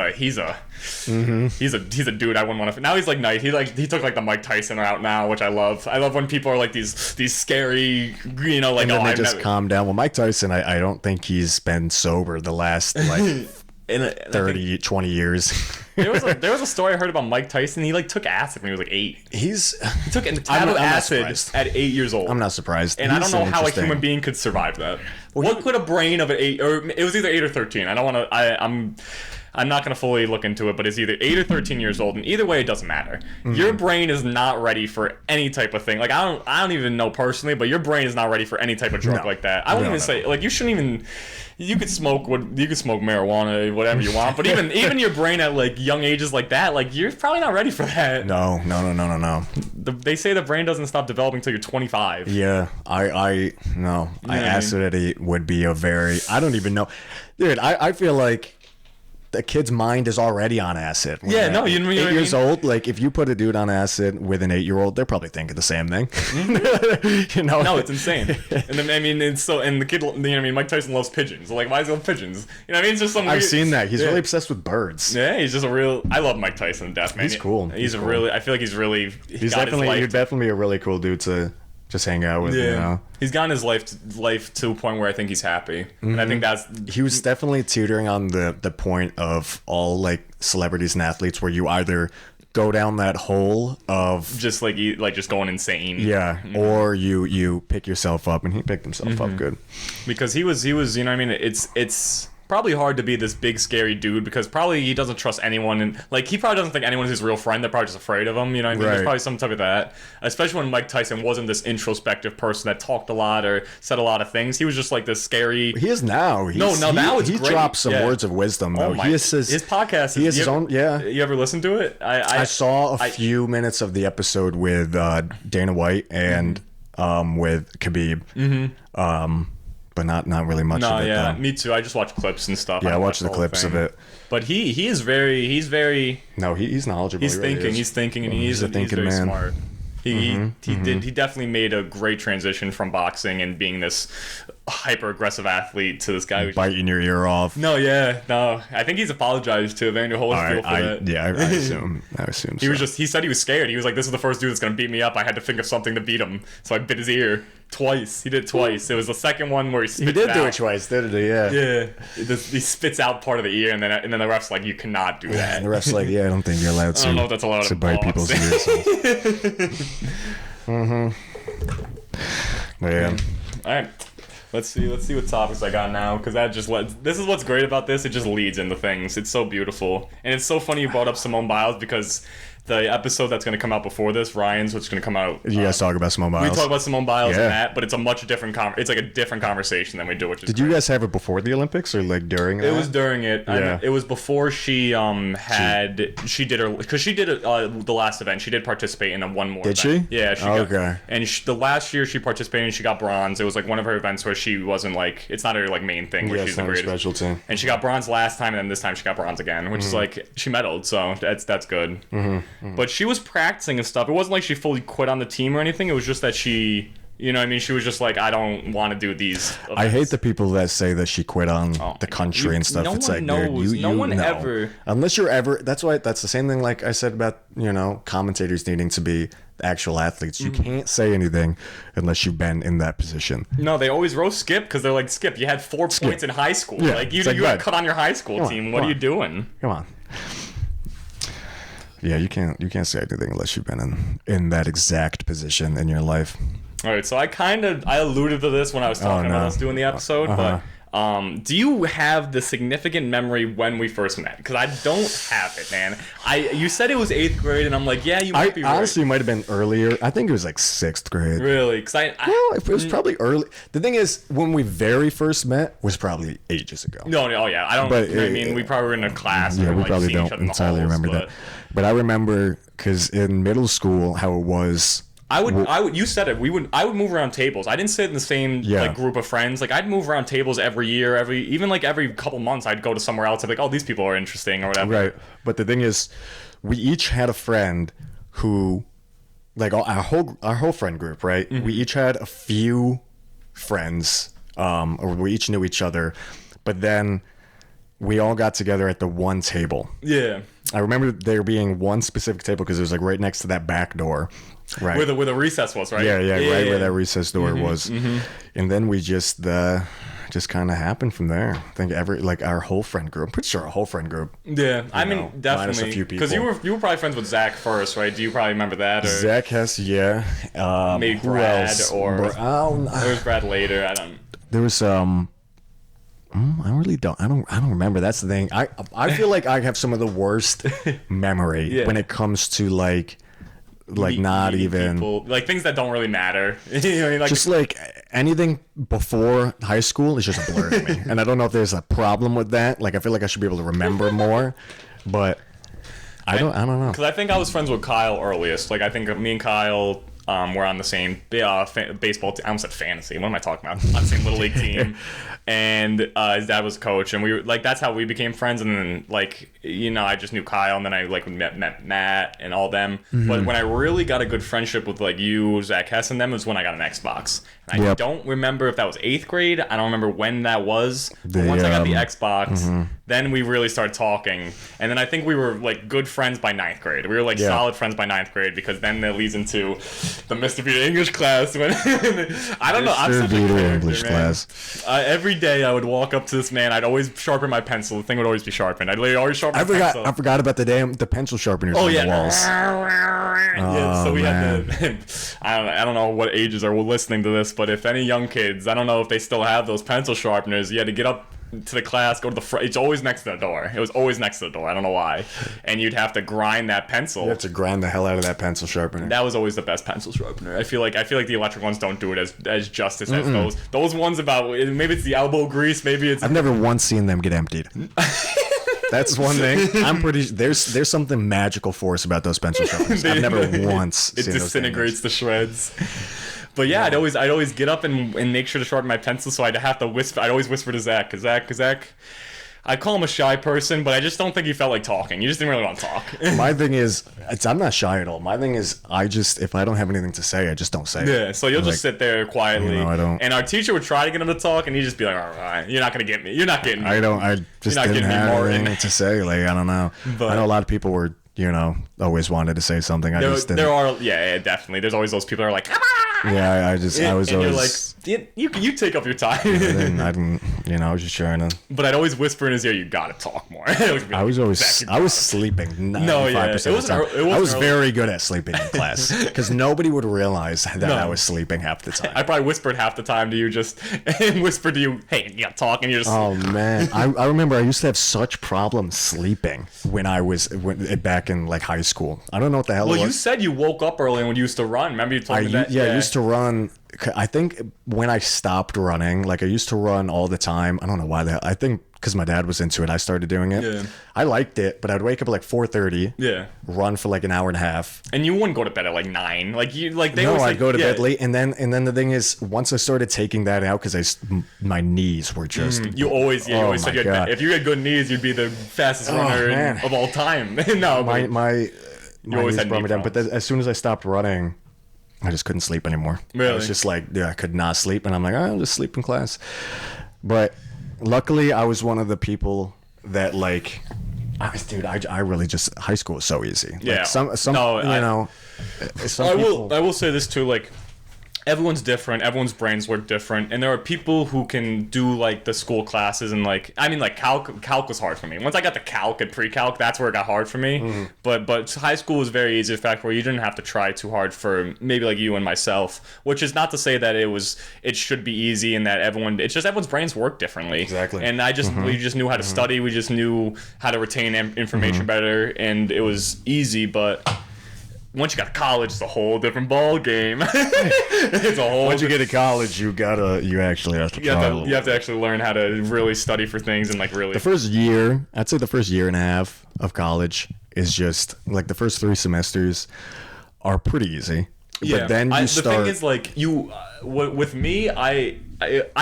a dude I wouldn't want to. Now he's like nice. He took like the Mike Tyson route now, which I love. I love when people are like these scary, you know, like and then they just calm down. Well, Mike Tyson, I don't think he's been sober the last like 20 years. There was a story I heard about Mike Tyson. He like took acid when he was like 8. He took a tab of acid at 8 years old. I'm not surprised. And I don't know how a human being could survive that. Well, what could a brain of an 8, or it was either 8 or 13. I don't want to. I'm not going to fully look into it, but it's either 8 or 13 years old, and either way, it doesn't matter. Mm-hmm. Your brain is not ready for any type of thing. Like I don't even know personally, but your brain is not ready for any type of drug like that. I wouldn't even say like you shouldn't even. You could smoke marijuana, whatever you want, but even your brain at like young ages like that, like you're probably not ready for that. No. They say the brain doesn't stop developing until you're 25. Yeah, acidity would be a very. I don't even know, dude. I feel like the kid's mind is already on acid. Yeah, no, you know what I mean? 8 years old, like if you put a dude on acid with an 8-year-old, they're probably thinking the same thing. Mm-hmm. You know? No, it's insane. And then I mean, and the kid, you know what I mean? Mike Tyson loves pigeons. So, like, why does he love pigeons? You know what I mean? It's just some. I've seen that. He's really obsessed with birds. Yeah, he's just a real. I love Mike Tyson to death, man. He's cool. He's cool. Really. I feel like he's really. He's definitely a really cool dude to just hang out with. Yeah. You know? He's gotten his life to a point where I think he's happy. Mm-hmm. And I think he was definitely teetering on the point of all like celebrities and athletes where you either go down that hole of just just going insane. Yeah. Mm-hmm. Or you pick yourself up, and he picked himself up good. Because he was, you know what I mean? It's probably hard to be this big scary dude because probably he doesn't trust anyone, and like he probably doesn't think anyone is his real friend. They're probably just afraid of him, you know what I mean? Right. There's probably some type of that, especially when Mike Tyson wasn't this introspective person that talked a lot or said a lot of things. He was just like this scary. He is now. Now it's he great. Drops some words of wisdom though. His podcast. He has his own. Yeah. You ever listen to it? I saw a few minutes of the episode with Dana White and with Khabib. Mm-hmm. But not really much of it. Yeah, me too. I just watch clips and stuff. Yeah, I watch the clips of it. But he's very. No, he's knowledgeable. He's thinking, and he's very man. Smart. He definitely made a great transition from boxing and being this hyper aggressive athlete to this guy who's biting your ear off. No. I think he's apologized to Evander Holyfield for that. Yeah, I assume. He said he was scared. He was like, "This is the first dude that's gonna beat me up. I had to think of something to beat him, so I bit his ear twice." He did twice. It was the second one where he did do it twice, didn't he? Yeah. Yeah. He spits out part of the ear, and then the ref's like, "You cannot do that." And the ref's like, "Yeah, I don't think you're allowed to." I don't know if that's allowed to bite people's ears. Yeah. All right. Let's see what topics I got now, because this is what's great about this. It just leads into things. It's so beautiful, and it's so funny you brought up Simone Biles because the episode that's going to come out before this, Ryan's, which is going to come out. You guys talk about Simone Biles. We talk about Simone Biles and that, but it's a much different it's like a different conversation than we do. Which is Did you guys have it before the Olympics or like during? It was during it. Yeah. It was before she she did her, because she did the last event. She did participate in one more. Did event. she? Yeah. She okay. And the last year she participated and she got bronze. It was like one of her events where she wasn't like, it's not her like main thing where she's the greatest. Specialty. And she got bronze last time, and then this time she got bronze again, which is like she medaled, so that's good. But she was practicing and stuff. It wasn't like she fully quit on the team or anything. It was just that she, you know what I mean, she was just like, I don't want to do these events. I hate the people that say that she quit on the country and stuff. No it's one like, knows. dude, no one know. ever. Unless you're ever. That's the same thing like I said about, commentators needing to be actual athletes. You can't say anything unless you've been in that position. No, they always roast Skip because they're like, Skip, you had 4 points in high school. Yeah, like you like got cut on your high school team. What are you doing? Come on. Yeah, you can't say anything unless you've been in that exact position in your life. All right, so I alluded to this when I was talking about us doing the episode, but do you have the significant memory when we first met? Because I don't have it, man. You said it was 8th grade, and I'm like, yeah, you might be right. Honestly, it might have been earlier. I think it was like 6th grade. Really? Because it was probably early. The thing is, when we very first met was probably ages ago. No, yeah, I don't. But I mean, we probably were in a class. Yeah, or, we like, probably seeing don't each other in the entirely halls, remember that. But I remember because in middle school, how it was. I would. You said it. I would move around tables. I didn't sit in the same like group of friends. Like I'd move around tables every year, even every couple months. I'd go to somewhere else. I'd be like, oh, these people are interesting or whatever. Right. But the thing is, we each had a friend who, like our whole friend group, right? We each had a few friends, or we each knew each other, but then we all got together at the one table. Yeah. I remember there being one specific table because it was like right next to that back door. Right. Where the recess was, right? Yeah, right where that recess door was. And then we just kind of happened from there. I think our whole friend group. I'm pretty sure our whole friend group. Yeah, I mean, definitely. Minus a few people. Because you were probably friends with Zach first, right? Do you probably remember that? Or Zach Hess, yeah. Maybe Brad or it was Brad later. I don't. There was I really don't. I don't remember. That's the thing. I feel like I have some of the worst memory when it comes to like not even people, like things that don't really matter. You know what I mean? Like, just like anything before high school is just a blur to me, and I don't know if there's a problem with that. Like I feel like I should be able to remember more, but I don't know. Because I think I was friends with Kyle earliest. Like I think me and Kyle were on the same baseball team. I almost said fantasy. What am I talking about? On the same little league team. And his dad was a coach, and we were like, that's how we became friends. And then I just knew Kyle, and then I met Matt and all them. But when I really got a good friendship with like you, Zach Hess, and them was when I got an Xbox. And I don't remember if that was 8th grade. I don't remember when that was. But once I got the Xbox, then we really started talking. And then I think we were like good friends by 9th grade. We were like solid friends by 9th grade, because then that leads into the Mr. Peter English class. When I don't know, I'm such a character, English class. Every day I would walk up to this man. I'd always sharpen my pencil. The thing would always be sharpened. I'd always sharpen my pencil. I forgot about the pencil sharpeners on the walls. So we had the. I don't know what ages are listening to this, but if any young kids, I don't know if they still have those pencil sharpeners. You had to get up to the class, go to the front. It's always next to the door. It was always next to the door. I don't know why. And you'd have to grind that pencil. You have to grind the hell out of that pencil sharpener. That was always the best pencil sharpener. I feel like the electric ones don't do it as justice as those ones about. Maybe it's the elbow grease. Maybe it's. I've never once seen them get emptied. That's one thing. I'm pretty. There's something magical force about those pencil sharpeners. I've never once. It disintegrates the shreds. But yeah, I'd always get up and make sure to sharpen my pencil, so I'd have to whisper. I'd always whisper to Zach, because Zach, I call him a shy person, but I just don't think he felt like talking. You just didn't really want to talk. My thing is, I'm not shy at all. My thing is, if I don't have anything to say, I just don't say it. Yeah, so you'll just sit there quietly. I don't. And our teacher would try to get him to talk, and he'd just be like, all right, you're not going to get me. You're not getting me. I just didn't have anything to say. Like, I don't know. But I know a lot of people were, always wanted to say something. I just didn't. There are, definitely. There's always those people that are like, come on! Yeah, I was always. You're like, you take up your time. I didn't, I was just trying to. But I'd always whisper in his ear, you gotta talk more. I was sleeping 95% of the time. I was very good at sleeping in class, because nobody would realize that I was sleeping half the time. I probably whispered half the time to you, and whispered to you, hey, you gotta talk, and you're just. Oh man, I remember I used to have such problems sleeping when I was back in like high school. I don't know what the hell Well, it was. you said you woke up early when you used to run. Remember you told me that? I used to run. I think when I stopped running, like I used to run all the time. I don't know why I think because my dad was into it, I started doing it. Yeah. I liked it, but I'd wake up at like 4:30. Yeah. Run for like an hour and a half. And you wouldn't go to bed at like 9. Like you, like they No, always I'd say, go to bed late, and then the thing is, once I started taking that out, because my knees were just. You always said you had, God. if you had good knees, you'd be the fastest runner of all time. No, my always knees had brought knee me down. But as soon as I stopped running, I just couldn't sleep anymore. Really? I was just like, I could not sleep, and I'm like, I'll just sleep in class. But luckily, I was one of the people that like, I really just high school was so easy. Yeah. Like some I will say this too, like. Everyone's different. Everyone's brains work different, and there are people who can do like the school classes and like calc was hard for me. Once I got the calc and pre-calc, that's where it got hard for me. But high school was very easy. The fact where you didn't have to try too hard for maybe like you and myself, which is not to say that it should be easy and that it's just everyone's brains work differently. Exactly. And we just knew how to study. We just knew how to retain information better, and it was easy, but. Once you got to college, it's a whole different ball game. It's a whole. Once you get to college, you actually have to try. You have to actually learn how to really study for things and like really. The first year, I'd say the first year and a half of college is just like the first 3 semesters are pretty easy. Yeah. But then the thing is, like with me, I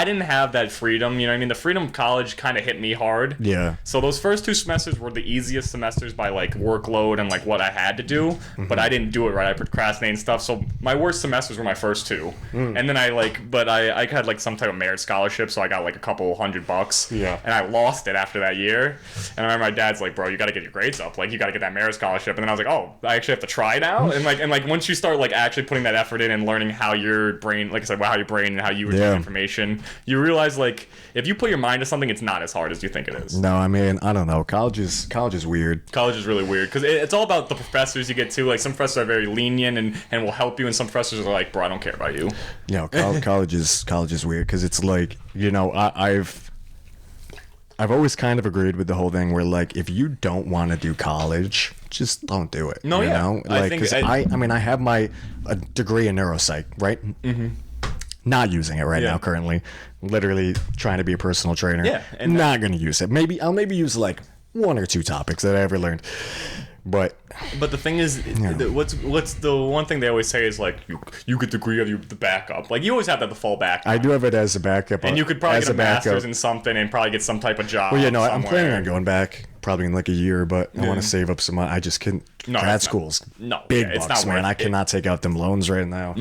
didn't have that freedom. You know what I mean? The freedom of college kind of hit me hard. Yeah. So those first 2 semesters were the easiest semesters by like workload and like what I had to do, but I didn't do it right. I procrastinated and stuff. So my worst semesters were my first 2, and then I had like some type of merit scholarship, so I got like a couple $100. Yeah. And I lost it after that year. And I remember my dad's like, "Bro, you got to get your grades up. Like you got to get that merit scholarship." And then I was like, "Oh, I actually have to try now." And like once you start like actually putting that effort in and learning how your brain, like I said, how your brain and how you retain information. You realize like if you put your mind to something, it's not as hard as you think it is. No, I mean I don't know. College is weird. College is really weird because it's all about the professors you get to. Like some professors are very lenient and will help you, and some professors are like, "Bro, I don't care about you." You know, college is weird because it's like I've always kind of agreed with the whole thing where like if you don't want to do college, just don't do it. No, you yeah. know? Like because I have my degree in neuropsych, right? Not using it right now currently. Literally trying to be a personal trainer. Yeah, and not going to use it. I'll maybe use like 1 or 2 topics that I ever learned. But the thing is, what's the one thing they always say is like you get the degree of the backup. Like you always have that to fall back on. I do have it as a backup. And you could probably get a master's in something and probably get some type of job. Well, yeah, I'm somewhere. planning on going back probably in like a year, but I want to save up some money. I just couldn't. Grad school's big bucks, it's not man. I cannot take out them loans right now.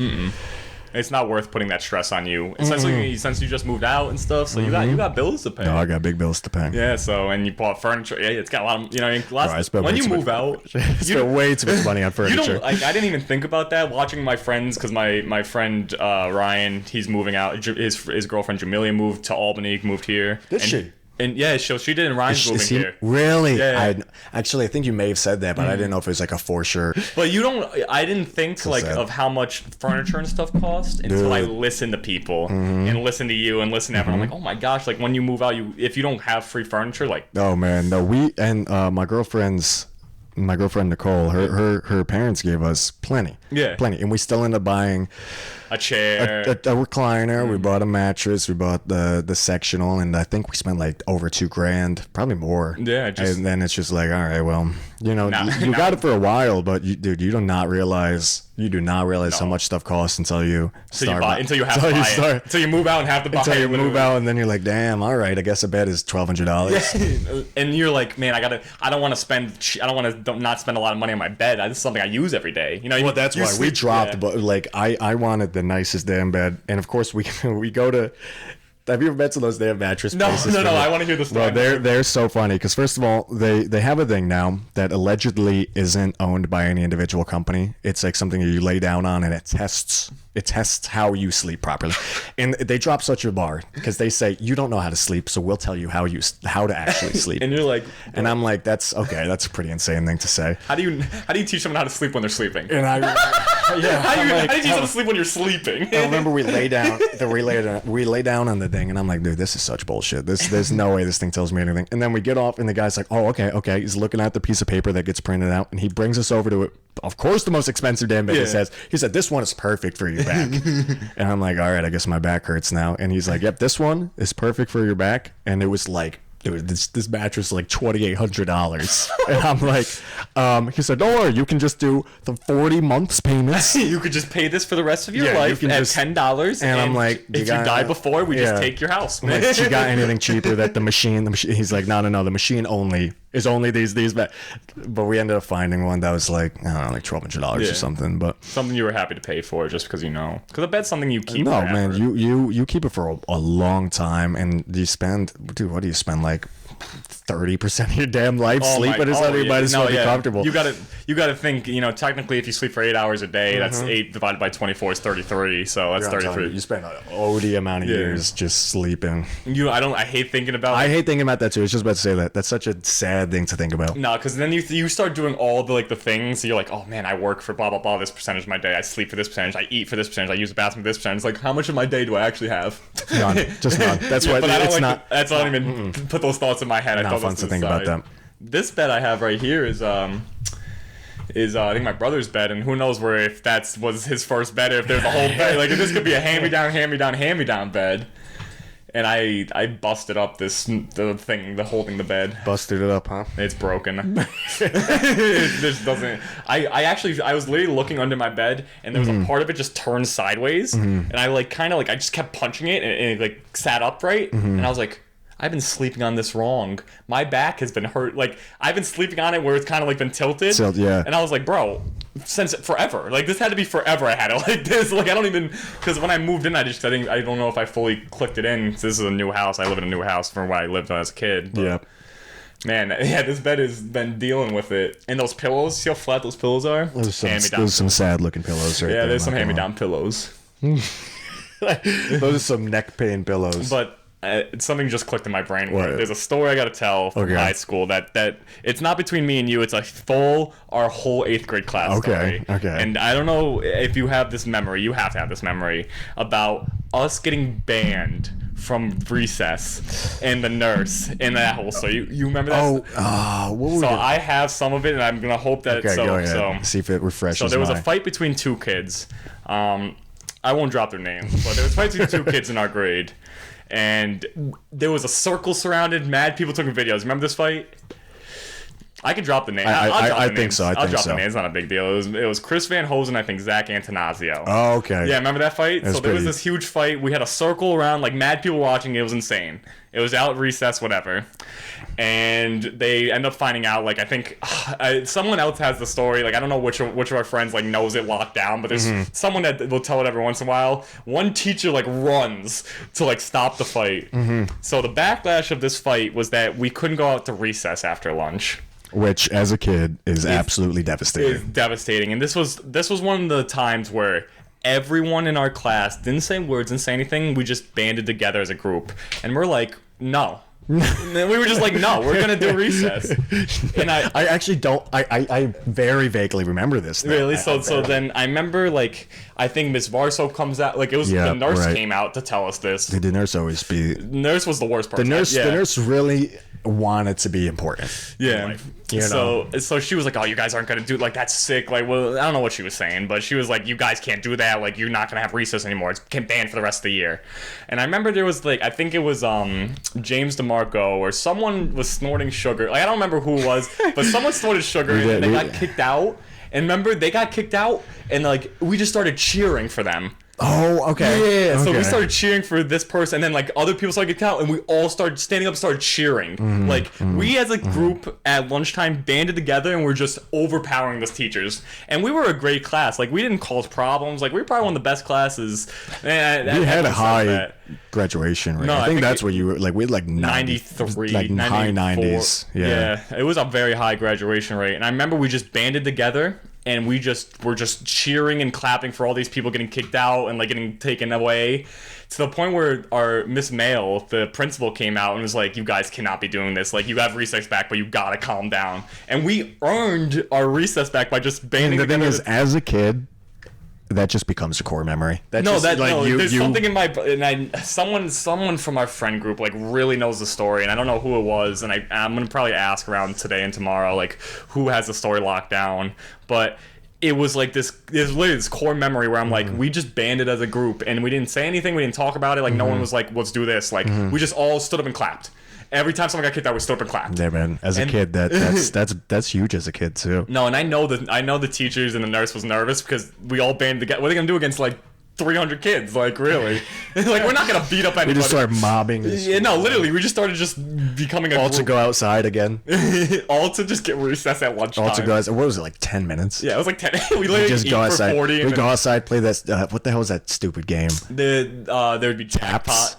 It's not worth putting that stress on you, especially since you just moved out and stuff. So you got bills to pay. No, I got big bills to pay. Yeah. So and you bought furniture. Yeah, it's got a lot of. Bro, when you move out, you spent way too much money on furniture. You don't. Like, I didn't even think about that watching my friends because my friend Ryan, he's moving out. His girlfriend Jamelia moved to Albany, moved here. Did she? And yeah, so she did in Ryan's moving here. Really? Yeah. I think you may have said that, but I didn't know if it was like a for sure. But I didn't think of how much furniture and stuff cost until I listened to people and listened to you and listened to everyone. I'm like, oh my gosh, like when you move out, if you don't have free furniture, like. Oh man, no. My girlfriend Nicole, her parents gave us plenty. Yeah. Plenty, and we still end up buying a chair, a recliner. We bought a mattress. We bought the sectional, and I think we spent like over $2,000, probably more. Yeah, and then it's just like, all right, well, you got it for a while, but you do not realize how much stuff costs until you until you have to buy it. Until you move out and have to buy it. Until you move out, and then you're like, damn, all right, I guess a bed is $1,200. And you're like, man, I don't want to not spend a lot of money on my bed. This is something I use every day. You know. Well, that's why we dropped. But like, I wanted the nicest damn bed, and of course we go to. Have you ever been to those damn mattress places? No. I want to hear the story. Well, they're so funny because first of all, they have a thing now that allegedly isn't owned by any individual company. It's like something that you lay down on, and it tests how you sleep properly. And they drop such a bar because they say you don't know how to sleep, so we'll tell you how to actually sleep. And you're like, and I'm like, that's okay. That's a pretty insane thing to say. How do you teach someone how to sleep when they're sleeping? And Yeah, how did you sleep when you're sleeping? I remember we lay down on the thing, and I'm like, dude, this is such bullshit. There's no way this thing tells me anything. And then we get off, and the guy's like, oh, okay. He's looking at the piece of paper that gets printed out, and he brings us over to it. Of course, the most expensive damn bed. He said, this one is perfect for your back. And I'm like, all right, I guess my back hurts now. And he's like, yep, this one is perfect for your back. And it was like, this mattress like $2,800, and I'm like, he said, don't worry, you can just do the 40 months payments. You could just pay this for the rest of your life at $10. And I'm like, if you die before, we just take your house. Man. Like, you got anything cheaper? That the machine. He's like, no, the machine is only these. But we ended up finding one that was like, I don't know, like $1,200 or something. But something you were happy to pay for just because because a bed's something you keep. No, man, you keep it for a long time, and you spend, dude, what do you spend, like 30% of your damn life sleeping? You might as well be comfortable. You gotta think, technically if you sleep for 8 hours a day, that's 8 divided by 24 is 33, so that's 33. You spend an OD amount of years just sleeping. I hate thinking about that too. I was just about to say that. That's such a sad thing to think about. No, because then you start doing all the the things. So you're like, oh man, I work for blah blah blah this percentage of my day. I sleep for this percentage. I eat for this percentage. I use the bathroom for this percentage. It's like, how much of my day do I actually have? None. Just none. That's why it's not. That's not even put those thoughts in my head. Not fun to think about that. This bed I have right here is I think my brother's bed, and who knows if that was his first bed, or if there's a whole bed. Like, this could be a hand-me-down bed. And I busted up the holding the bed. Busted it up, huh? It's broken. It just doesn't. I was literally looking under my bed, and there was a part of it just turned sideways, and I I just kept punching it, and it sat upright, and I was like, I've been sleeping on this wrong. My back has been hurt. I've been sleeping on it where it's kind of been tilted. And I was like, bro, since forever. This had to be forever I had it like this. I don't even, because when I moved in, I don't know if I fully clicked it in. This is a new house. I live in a new house from where I lived as a kid. But, yeah. Man, this bed has been dealing with it. And those pillows, see how flat those pillows are? Those some sad looking pillows right there. Yeah, there's some hand-me-down pillows. Those are some neck pain pillows. But something just clicked in my brain. There's a story I gotta tell from high school that it's not between me and you. It's our whole 8th grade class story. Okay. And I don't know if you have this memory. You have to have this memory about us getting banned from recess and the nurse and that whole story. You remember that? What I have some of it, and I'm gonna hope that go ahead. See if it refreshes. So there was a fight between two kids. I won't drop their names, but there was a fight between two kids in our grade. And there was a circle surrounded, mad people taking videos. Remember this fight? I can drop the name. I think so. I'll drop the name. It's not a big deal. It was Chris Van Hosen, I think, Zach Antanasio. Oh, okay. Yeah, remember that fight? So there was this huge fight. We had a circle around, mad people watching. It was insane. It was out at recess, whatever. And they end up finding out, I think someone else has the story. I don't know which of our friends knows it locked down, but there's someone that will tell it every once in a while. One teacher runs to stop the fight. So the backlash of this fight was that we couldn't go out to recess after lunch. Which, as a kid, is absolutely devastating. It's devastating. And this was one of the times where everyone in our class didn't say words, didn't say anything. We just banded together as a group. And we're like, no. And we were just like, no, we're going to do recess. And I actually don't. I very vaguely remember this. Really? So then I remember, I think Miss Varso comes out. It was the nurse came out to tell us this. Did the nurse always be... The nurse was the worst part. The nurse really wanted to be important. Yeah. So she was like, oh, you guys aren't going to do it. That's sick. Well, I don't know what she was saying, but she was like, you guys can't do that. You're not going to have recess anymore. It's banned for the rest of the year. And I remember there was I think it was James DeMarco, or someone was snorting sugar. I don't remember who it was, but someone snorted sugar and they got kicked out. And remember, they got kicked out and we just started cheering for them. Oh, okay. Yeah, okay. So we started cheering for this person, and then other people started getting out, and we all started standing up and started cheering. We as a group at lunchtime banded together, and we're just overpowering those teachers. And we were a great class. We didn't cause problems. We were probably one of the best classes. We had a high graduation rate. No, I think that's what you were we had 93, high 90s. Yeah, it was a very high graduation rate. And I remember we just banded together. And we were just cheering and clapping for all these people getting kicked out and getting taken away, to the point where our Miss Mail, the principal, came out and was like, you guys cannot be doing this. You have recess back, but you gotta calm down. And we earned our recess back by just banding together. The thing is, as a kid, that just becomes a core memory. There's something in my and someone from our friend group like really knows the story, and I don't know who it was, and I'm gonna probably ask around today and tomorrow like who has the story locked down, but. It was like there's literally this core memory where I'm like, we just banded as a group and we didn't say anything, we didn't talk about it, like no one was like, let's do this, like we just all stood up and clapped. Every time someone got kicked out, we stood up and clapped. Yeah, man. As a kid, that's huge as a kid too. No, and I know the teachers and the nurse was nervous because we all banded together. What are they gonna do against like 300 kids? Like really? Like we're not gonna beat up anybody. We just started mobbing. Yeah, no, literally, we just started just becoming a all group. to go outside again. All to just get recess at lunchtime. All to go outside. What was it, like 10 minutes? Yeah, it was like 10. We literally just eat go outside. For 40. We go outside, play that. What the hell was that stupid game? There would be jackpot.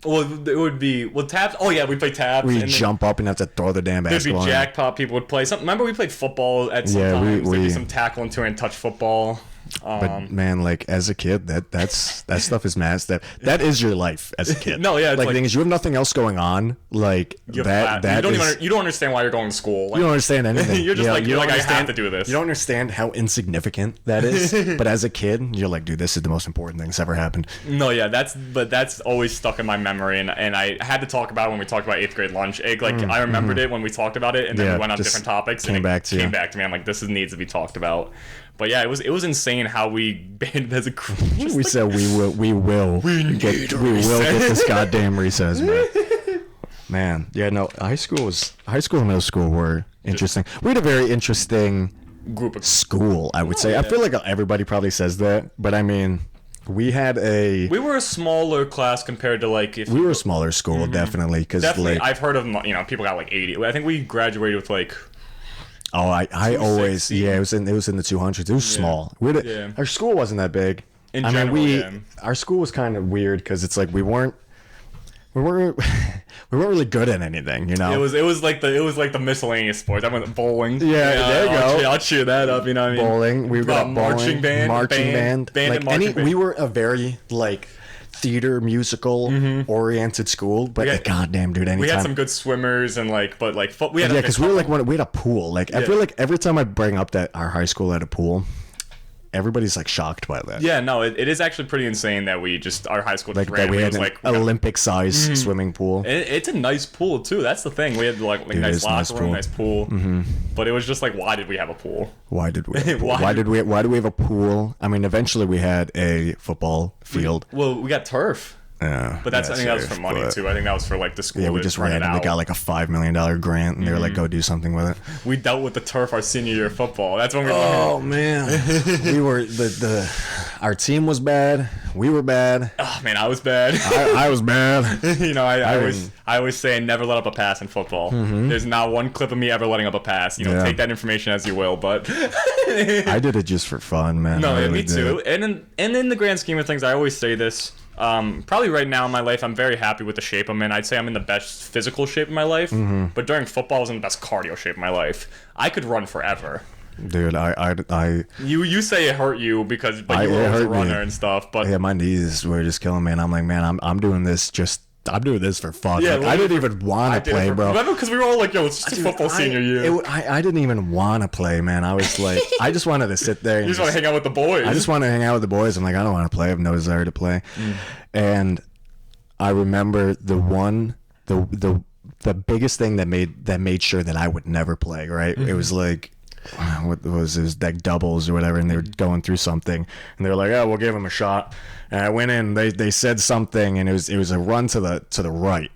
Well, it would be taps. Oh yeah, we play taps. We jump up and have to throw the damn basketball. There'd be jackpot. People would play. Remember we played football at some times. There'd be some tackle and turn and touch football. But man, like as a kid, that stuff is mass. That is your life as a kid. No, yeah, it's like the thing is, you have nothing else going on. Like you don't understand why you're going to school. Like, you don't understand anything. You're just you're like I have to do this. You don't understand how insignificant that is. But as a kid, you're like, dude, this is the most important thing that's ever happened. No, yeah, that's always stuck in my memory, and I had to talk about it when we talked about 8th grade lunch. I remembered it when we talked about it, and then we went on different topics. Came back to me. I'm like, this needs to be talked about. But yeah, it was insane how we banded as a group. We said we will get this goddamn recess, man. Man, yeah, no, high school and middle school were interesting. We had a very interesting group of school, I would say. Yeah. I feel like everybody probably says that, but I mean, we were a smaller class compared to like we were a smaller school, definitely, because like, I've heard of people got like 80. I think we graduated with like. Oh, I always it was in the 200s. It was small. Our school wasn't that big. Our school was kind of weird because it's like we weren't really good at anything, you know. It was like the miscellaneous sports. I went bowling. Yeah, there you go. I'll cheer that up. You know what I mean? Bowling. We got marching band. We were a very like theater musical oriented school, but goddamn dude, anytime we had some good swimmers and we had because we had a pool. Like I feel like every time I bring up that our high school had a pool, everybody's like shocked by that. Yeah, no, it is actually pretty insane that our high school like that we had an Olympic sized swimming pool. It's a nice pool too. That's the thing. We had like nice locker room, nice pool. But it was just like, why did we have a pool? Why did we? Why did we have a pool? I mean, eventually we had a football field. We got turf. Yeah, but I think that was for money too. I think that was for like the school. Yeah, we just randomly got like a $5 million grant, and they were like, "Go do something with it." We dealt with the turf our senior year of football. That's when we. Oh man, we were our team was bad. We were bad. Oh man, I was bad. I was bad. I always say never let up a pass in football. There's not one clip of me ever letting up a pass. Take that information as you will, but I did it just for fun, man. No, really me too. And in the grand scheme of things, I always say this. Probably right now in my life, I'm very happy with the shape I'm in. I'd say I'm in the best physical shape of my life, but during football, I was in the best cardio shape of my life. I could run forever. Dude, You say it hurt you because you were a runner and stuff, but yeah, my knees were just killing me, and I'm like, man, I'm doing this for fun. Yeah, I didn't even want to play, bro. Remember, because we were all like, yo, it's just a football senior year. I didn't even want to play, man. I was like, I just wanted to sit there. You just want to hang out with the boys. I just want to hang out with the boys. I'm like, I don't want to play. I have no desire to play. And I remember the biggest thing that made sure that I would never play, right? It was like, it was like doubles or whatever, and they were going through something, and they were like, "Oh, we'll give him a shot." And I went in. They said something, and it was a run to the right,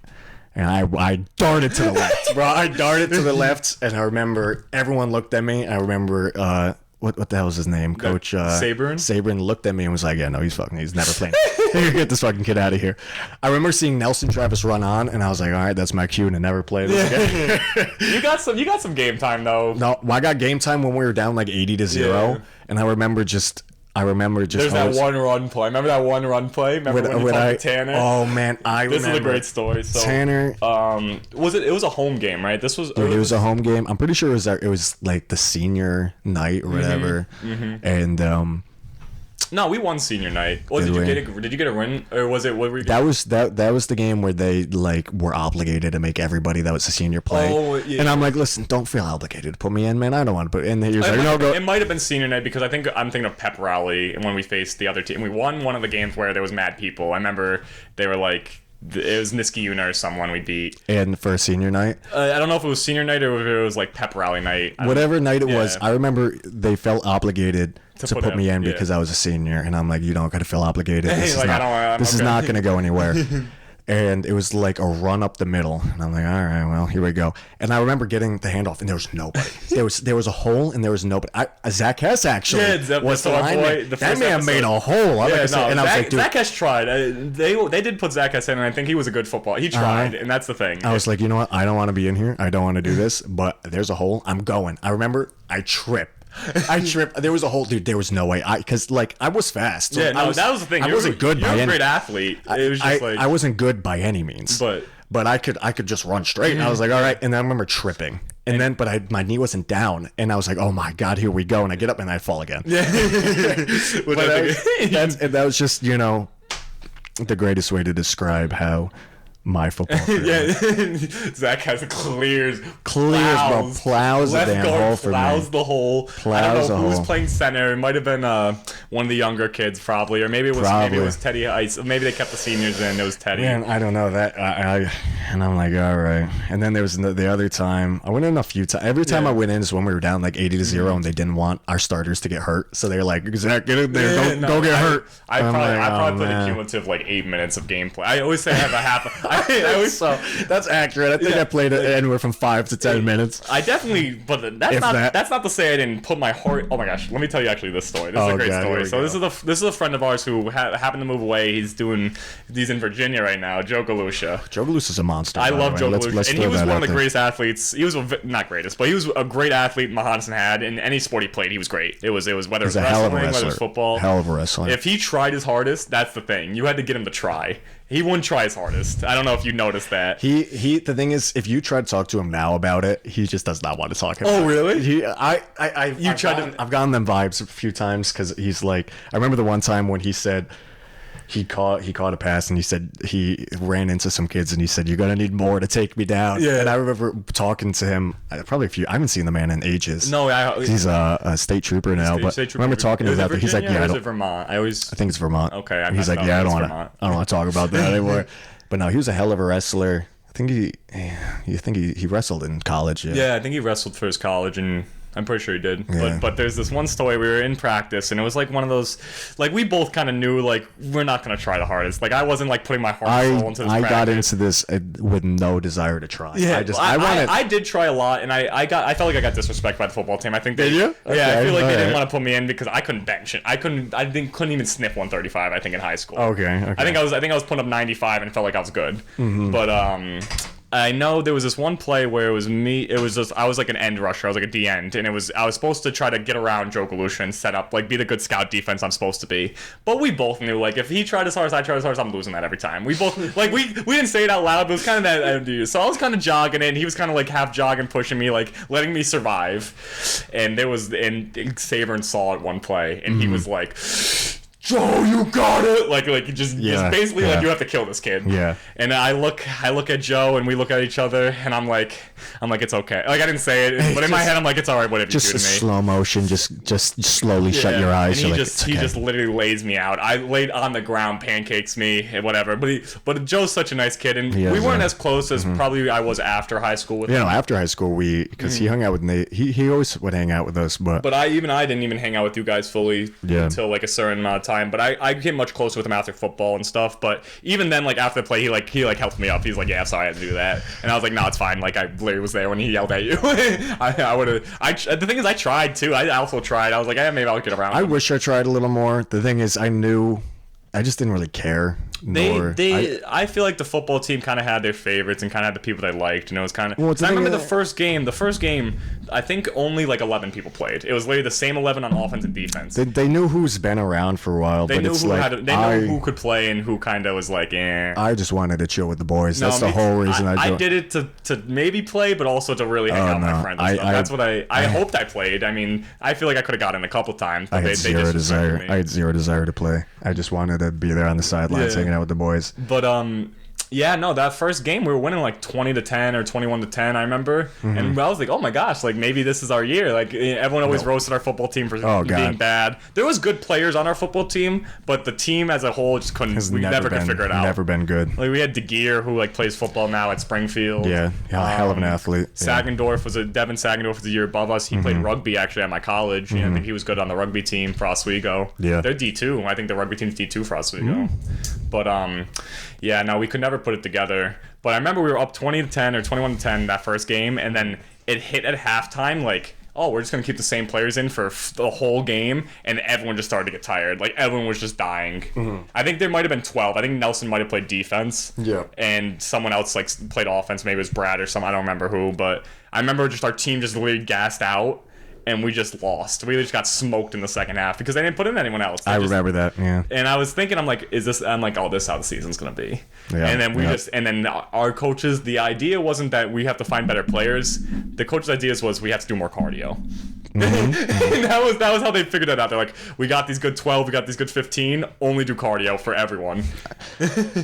and I darted to the left, bro. I darted to the left, and I remember everyone looked at me. I remember what the hell is his name? Coach Sabrin looked at me and was like, "Yeah, no, he's never playing. Get this fucking kid out of here." I remember seeing Nelson Travis run on, and I was like, "All right, that's my cue to never play this again." You got some game time though. No, I got game time when we were down like 80-0, and I remember just. There's that one run play. Remember that one run play? Remember when you talked to Tanner? Oh man, This is a great story. So Tanner, it was a home game, right? It was a home game. I'm pretty sure it was like the senior night or whatever, and No, we won senior night. Did you get a win, or was it what were you that was the game where they like were obligated to make everybody that was a senior play. Oh, yeah. And I'm like, listen, don't feel obligated to put me in, man. I don't want to put in. He was like, no, go. It might have been senior night because I'm thinking of pep rally when we faced the other team. We won one of the games where there was mad people. I remember they were like. It was Niskayuna or someone we beat. And for a senior night? I don't know if it was senior night or if it was like pep rally night. Whatever night it was, I remember they felt obligated to put me in because I was a senior. And I'm like, you don't got to feel obligated. This is not going to go anywhere. And it was like a run up the middle. And I'm like, all right, well, here we go. And I remember getting the handoff, and there was nobody. There was a hole, and there was nobody. Zach Hess actually was the lineman. That man made a hole. Zach Hess tried. They did put Zach Hess in, and I think he was a good football. He tried, and that's the thing. I was like, you know what? I don't want to be in here. I don't want to do this, but there's a hole. I'm going. I remember I tripped. There was a hole, dude. There was no way. Because I was fast. So that was the thing. I wasn't good. You're a great athlete. It was just I wasn't good by any means. But I could just run straight. And I was like, all right. And then I remember tripping. And then, my knee wasn't down, and I was like, "Oh my god, here we go!" And I get up and I fall again. Yeah, that was just the greatest way to describe how my football career. Zach has plows the damn hole for plows me. The hole. I don't know who was playing center. It might have been one of the younger kids probably, or maybe it was Teddy Ice. Maybe they kept the seniors in. It was Teddy. Man, I don't know that. And I'm like, all right. And then there was the other time I went in a few times. Every time I went in is when we were down like 80-0, and they didn't want our starters to get hurt, so they were like, Zach, get in there, go get hurt. I probably played a cumulative like 8 minutes of gameplay. I always say I have a half. That's accurate. I think I played it anywhere from 5 to 10 minutes. I definitely, but that's not to say I didn't put my heart. Oh my gosh, let me tell you actually this story. This is a great story. So this is a friend of ours who happened to move away. He's in Virginia right now. Joe Galusha. Joe Galusha's a monster. I love Joe Galusha, and he was one of the greatest athletes. He was not greatest, but he was a great athlete Mahodson had. In any sport he played, he was great. It was whether it was wrestling, whether it was football. Hell of a wrestler. If he tried his hardest, that's the thing. You had to get him to try. He wouldn't try his hardest. I don't know if you noticed that. The thing is, if you try to talk to him now about it, he just does not want to talk about it. Oh, really? I've gotten them vibes a few times because he's like, I remember the one time when he said he caught a pass and he said he ran into some kids and he said, "You're gonna need more to take me down." Yeah. And I remember talking to him probably I haven't seen the man in ages. No, he's a state trooper now. But I remember talking to him about that. He's like, "Yeah, is it Vermont?" I think it's Vermont. Okay. He's like, "Yeah, I don't want to talk about that anymore." But no, he was a hell of a wrestler. I think he wrestled in college. Yeah, I think he wrestled for his college, and I'm pretty sure he did. Yeah. But there's this one story, we were in practice, and it was like one of those, like we both kind of knew, like, we're not going to try the hardest. Like, I wasn't like putting my heart and soul into this practice. I got into this with no desire to try. Yeah, I did try a lot, and I felt like I got disrespected by the football team. I think did you? Okay, yeah, I feel like they didn't want to put me in because I couldn't bench it. I couldn't even sniff 135, I think, in high school. Okay. I think I was putting up 95 and felt like I was good. Mm-hmm. But I know there was this one play where it was me. It was just I was like an end rusher. I was like a D end, and I was supposed to try to get around Joe Galusha and set up, like, be the good scout defense I'm supposed to be. But we both knew, like, if he tried as hard as I tried as hard, I'm losing that every time. We both like we didn't say it out loud, but it was kind of that attitude. So I was kind of jogging it, and he was kind of like half jogging, pushing me, like letting me survive. And Saban saw it one play, and he was like, "Joe, you got it!" Like just basically like, you have to kill this kid. Yeah. And I look at Joe, and we look at each other, and I'm like, it's okay. Like, I didn't say it, but in my head, I'm like, it's all right. Whatever you do to me. Just slow motion. Just slowly shut your eyes. And he just literally lays me out. I laid on the ground, pancakes me, and whatever. But Joe's such a nice kid, and we weren't as close as probably I was after high school with him. After high school, because he hung out with Nate. He always would hang out with us, but I didn't even hang out with you guys fully until like a certain amount of time. But I became much closer with him after football and stuff. But even then, like, after the play, he helped me up. He's like, "Yeah, sorry I had to do that," and I was like, "No, it's fine." Like, I literally was there when he yelled at you. I would have. The thing is, I tried too. I also tried. I was like, maybe I'll get around. I wish I tried a little more. The thing is, I just didn't really care. I feel like the football team kind of had their favorites and kind of had the people they liked, and it was kind of. I remember the first game. I think only like 11 people played. It was literally the same 11 on offense and defense. They knew who's been around for a while, but it's like they knew who could play and who kind of was like, eh. I just wanted to chill with the boys. That's the whole reason I did it to maybe play, but also to really hang out with my friends. That's what I hoped I played. I mean, I feel like I could have gotten a couple times, but I had zero desire to play. I just wanted to be there on the sidelines hanging out with the boys. But yeah, no, that first game we were winning like 20-10 or 21-10, I remember, and I was like, oh my gosh, like maybe this is our year. Like everyone always roasted our football team for being bad. There was good players on our football team, but the team as a whole just couldn't. We never could figure it out. Never been good. Like we had DeGear, who like plays football now at Springfield. Yeah, hell of an athlete. Devin Sagendorf was a year above us. He played rugby actually at my college. I think he was good on the rugby team for Oswego. Yeah, they're D2. I think the rugby team's D2 for Oswego. But yeah, no, we could never put it together. But I remember we were up 20-10 or 21-10 that first game, and then it hit at halftime like, oh, we're just going to keep the same players in for the whole game, and everyone just started to get tired. Like, everyone was just dying. I think there might have been 12. I think Nelson might have played defense. Yeah. And someone else, like, played offense. Maybe it was Brad or something. I don't remember who, but I remember just our team just literally gassed out. And we just lost. We just got smoked in the second half because they didn't put in anyone else. I remember that, yeah. And I was thinking, I'm like, oh, this is how the season's going to be. Yeah, and then our coaches, the idea wasn't that we have to find better players. The coaches' ideas was we have to do more cardio. And that was how they figured it out. They're like, we got these good 12, we got these good 15, only do cardio for everyone.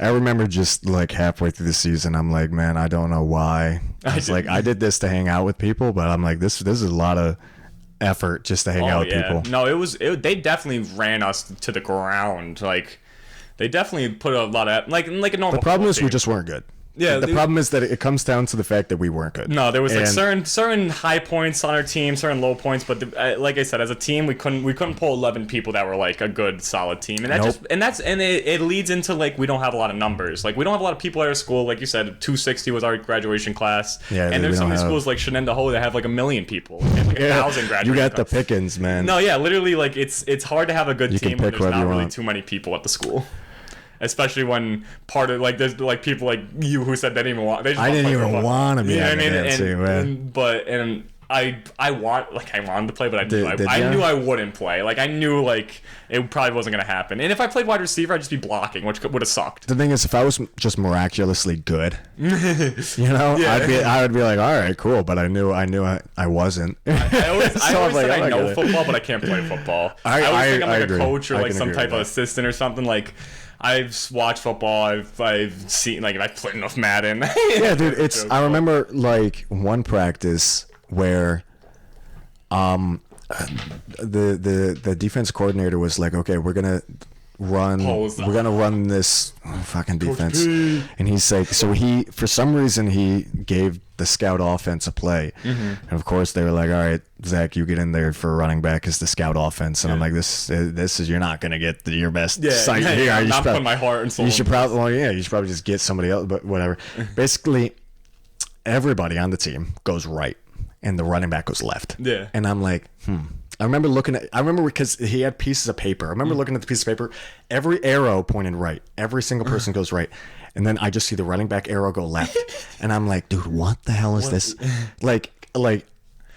I remember just like halfway through the season, I'm like, man, I don't know why. I did this to hang out with people, but I'm like, this is a lot of effort just to hang out with people. No, they definitely ran us to the ground. Like they definitely put a lot of like a normal. The problem is we just weren't good. Yeah, the problem is that it comes down to the fact that we weren't good. No, there was like certain high points on our team, certain low points, but like I said, as a team, we couldn't pull 11 people that were like a good solid team, and it leads into like we don't have a lot of numbers. Like we don't have a lot of people at our school. Like you said, 260 was our graduation class, and there's so many schools like Shenandoah that have like 1 million people, and like 1,000 graduating. You got the pickings, man. No, yeah, literally, like it's hard to have a good team when there's not really too many people at the school. Especially when part of like there's like people like you who said they didn't even want. I didn't even want to be on that team, man. I wanted to play, but I knew I wouldn't play. Like I knew like it probably wasn't gonna happen. And if I played wide receiver, I'd just be blocking, which would have sucked. The thing is, if I was just miraculously good, I would be like, all right, cool. But I knew I wasn't. I always said I know football, but I can't play football. I always think I'm like a coach or like some type of assistant or something like. I've watched football. I've seen like I've played enough Madden. Yeah, dude. I remember like one practice where, the defense coordinator was like, okay, we're gonna run this fucking defense, and he's like, so for some reason he gave the scout offense a play, and of course they were like, all right, Zach, you get in there for running back as the scout offense, and I'm like, this is you're not gonna get your best sight here. I'm not putting my heart and soul. You should probably just get somebody else, but whatever. Basically, everybody on the team goes right, and the running back goes left. Yeah, and I'm like, I remember because he had pieces of paper. I remember looking at the piece of paper. Every arrow pointed right. Every single person goes right. And then I just see the running back arrow go left. And I'm like, dude, what the hell is this? Like,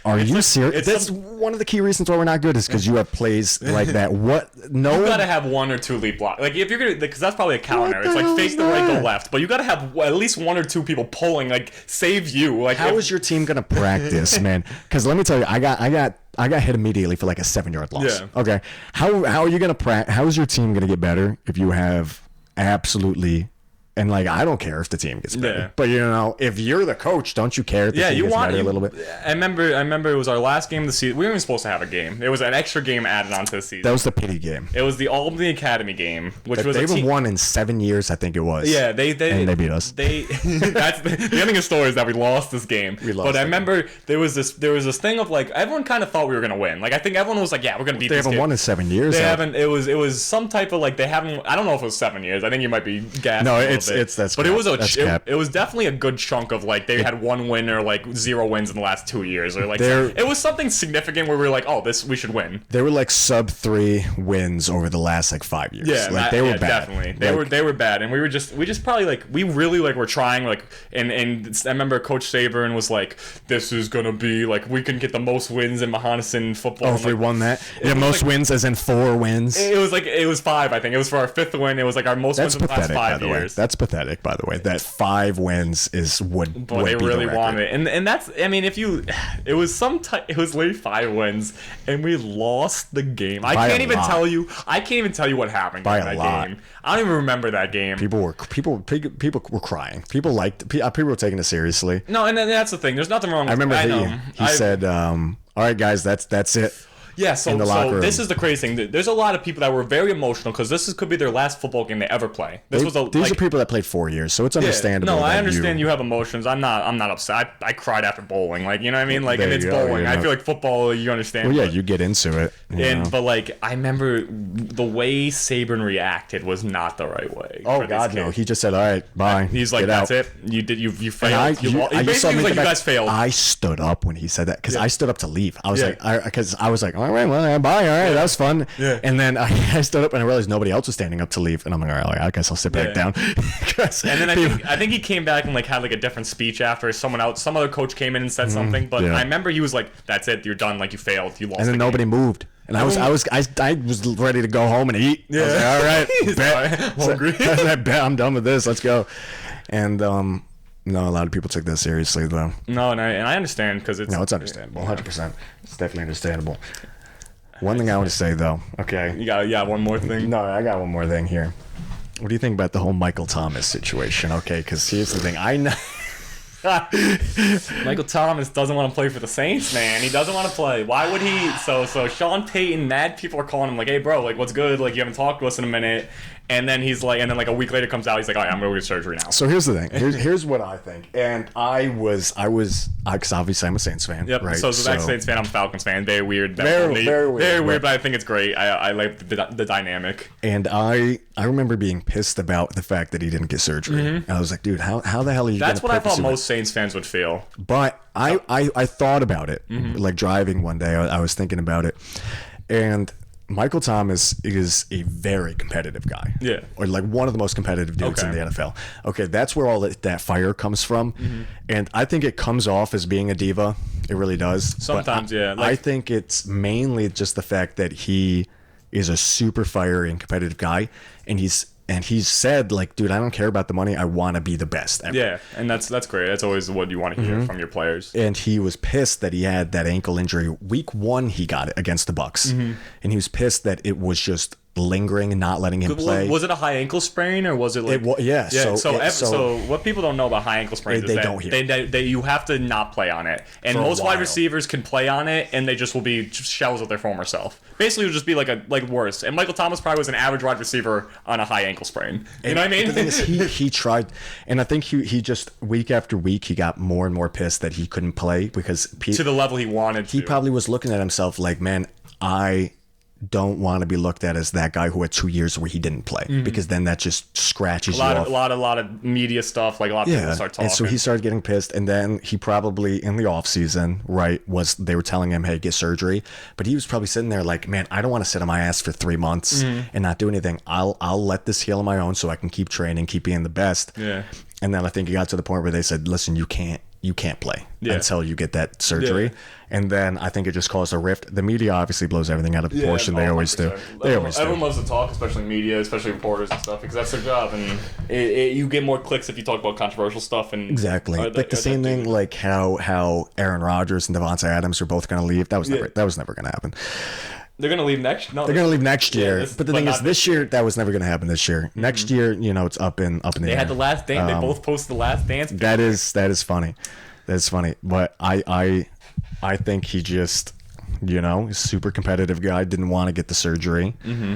are you serious? That's one of the key reasons why we're not good is because you have plays like that. What? No. You gotta have 1 or 2 elite blocks. Like if you're gonna, because that's probably a counter. It's like fake the right, go left. But you gotta have at least 1 or 2 people pulling, like save you. Like how is your team gonna practice, man? Because let me tell you, I got hit immediately for like a 7-yard loss. Yeah. Okay. How are you gonna how is your team gonna get better if you have absolutely. And like I don't care if the team gets better, but if you're the coach, don't you care if the team gets better a little bit? I remember it was our last game of the season. We weren't even supposed to have a game. It was an extra game added onto the season. That was the pity game. It was the Albany Academy game, which was they haven't won in 7 years, I think it was. Yeah, they beat us. That's the ending of the story is that we lost this game. But I remember there was this thing of like everyone kind of thought we were gonna win. Like I think everyone was like, yeah, we're gonna beat. They haven't won in 7 years. They haven't. It was some type of like they haven't. I don't know if it was 7 years. I think you might be gassing. No, it's That's but cap. it was definitely a good chunk of like they had 1 win or like 0 wins in the last 2 years, or like it was something significant where we were like, oh, this we should win. They were like sub 3 wins over the last like 5 years. Yeah, like they were bad. Definitely. They were bad, and we just probably like we really like were trying like and I remember Coach Saban was like, this is gonna be like we can get the most wins in Mahonison football. Oh, if we won that, yeah, most wins as in 4 wins. It was 5, I think. It was for our 5th win. It was like our most wins in the last 5 years. That's pathetic, by the way. That 5 wins is would. But they really wanted it, and that's it was late 5 wins, and we lost the game. I can't even tell you what happened in that game. I don't even remember that game. People were crying. People were taking it seriously. No, and that's the thing. There's nothing wrong with it. I remember he said, all right, guys, that's it. Yeah, so this is the crazy thing. There's a lot of people that were very emotional because this could be their last football game they ever play. These are people that played 4 years, so it's understandable. No, I understand you have emotions. I'm not upset. I cried after bowling, like, you know what I mean, like, and it's bowling. I feel like football, you understand. Well, yeah, you get into it. But like, I remember the way Saban reacted was not the right way. Oh God, no! He just said, "All right, bye." He's like, "That's it. You failed." He basically was like, "You guys failed." I stood up when he said that because I stood up to leave. I was like, all right, well, bye, all right, that was fun. Yeah. And then I stood up and I realized nobody else was standing up to leave, and I'm like, all right, I guess I'll sit back down. And then I think he came back and like had like a different speech after some other coach came in and said something. But I remember he was like, "That's it, you're done. Like you failed, you lost." And then nobody moved. And I was ready to go home and eat. Yeah. I was like, all right, bet I'm done with this. Let's go. And no, a lot of people took that seriously though. No, and I understand because it's understandable. 100%. It's definitely understandable. One thing I want to say though. Okay. You got one more thing? No, I got one more thing here. What do you think about the whole Michael Thomas situation? Okay, because here's the thing. I know. Michael Thomas doesn't want to play for the Saints, man. He doesn't want to play. Why would he? So Sean Payton, mad people are calling him like, "Hey, bro, like, what's good? Like, you haven't talked to us in a minute." And then he's like, and then like a week later comes out, he's like, "All right, I'm going to get surgery now." So here's the thing. Here's what I think. And because obviously I'm a Saints fan. Yep. Right? So Zach Saints fan, I'm a Falcons fan. Very weird. Very weird. But I think it's great. I like the dynamic. And I remember being pissed about the fact that he didn't get surgery. Mm-hmm. I was like, dude, how the hell are you? That's what I thought most Saints fans would feel. But I thought about it, like driving one day. I was thinking about it, and Michael Thomas is a very competitive guy. Yeah. Or like one of the most competitive dudes in the NFL. Okay, that's where all that fire comes from. Mm-hmm. And I think it comes off as being a diva. It really does. Sometimes, yeah. I think it's mainly just the fact that he is a super fiery and competitive guy. And he's said, like, dude, I don't care about the money. I want to be the best ever. Yeah, and that's great. That's always what you want to hear from your players. And he was pissed that he had that ankle injury. Week 1, he got it against the Bucks. Mm-hmm. And he was pissed that it was just lingering and not letting him play. Was it a high ankle sprain or was it like... So what people don't know about high ankle sprains is that you have to not play on it. And most wide receivers can play on it and they just will be shells of their former self. Basically, it would just be like worse. And Michael Thomas probably was an average wide receiver on a high ankle sprain. You know what I mean? The thing is, he tried, and I think he just, week after week, he got more and more pissed that he couldn't play because... to the level he wanted to. He probably was looking at himself like, man, I don't want to be looked at as that guy who had 2 years where he didn't play, because then that just scratches you off. A lot of media stuff, like a lot of people start talking. And so he started getting pissed, and then he probably in the off season, right, they were telling him, hey, get surgery, but he was probably sitting there like, man, I don't want to sit on my ass for 3 months and not do anything. I'll let this heal on my own so I can keep training, keep being the best. Yeah. And then I think he got to the point where they said, listen, you can't play until you get that surgery. Yeah. And then I think it just caused a rift. The media obviously blows everything out of proportion. They always do. Everyone loves to talk, especially media, especially reporters and stuff, because that's their job. And you get more clicks if you talk about controversial stuff. And exactly. Like the same thing, like how Aaron Rodgers and Devontae Adams are both going to leave. That was never going to happen. They're going to leave next. No, they're going to leave next year. But the thing is, this year that was never going to happen. This year, next year, it's up in the air. They had the Last Dance. They both posted the Last Dance. That is funny. That's funny. But I think he just, super competitive guy, didn't want to get the surgery. Mm-hmm.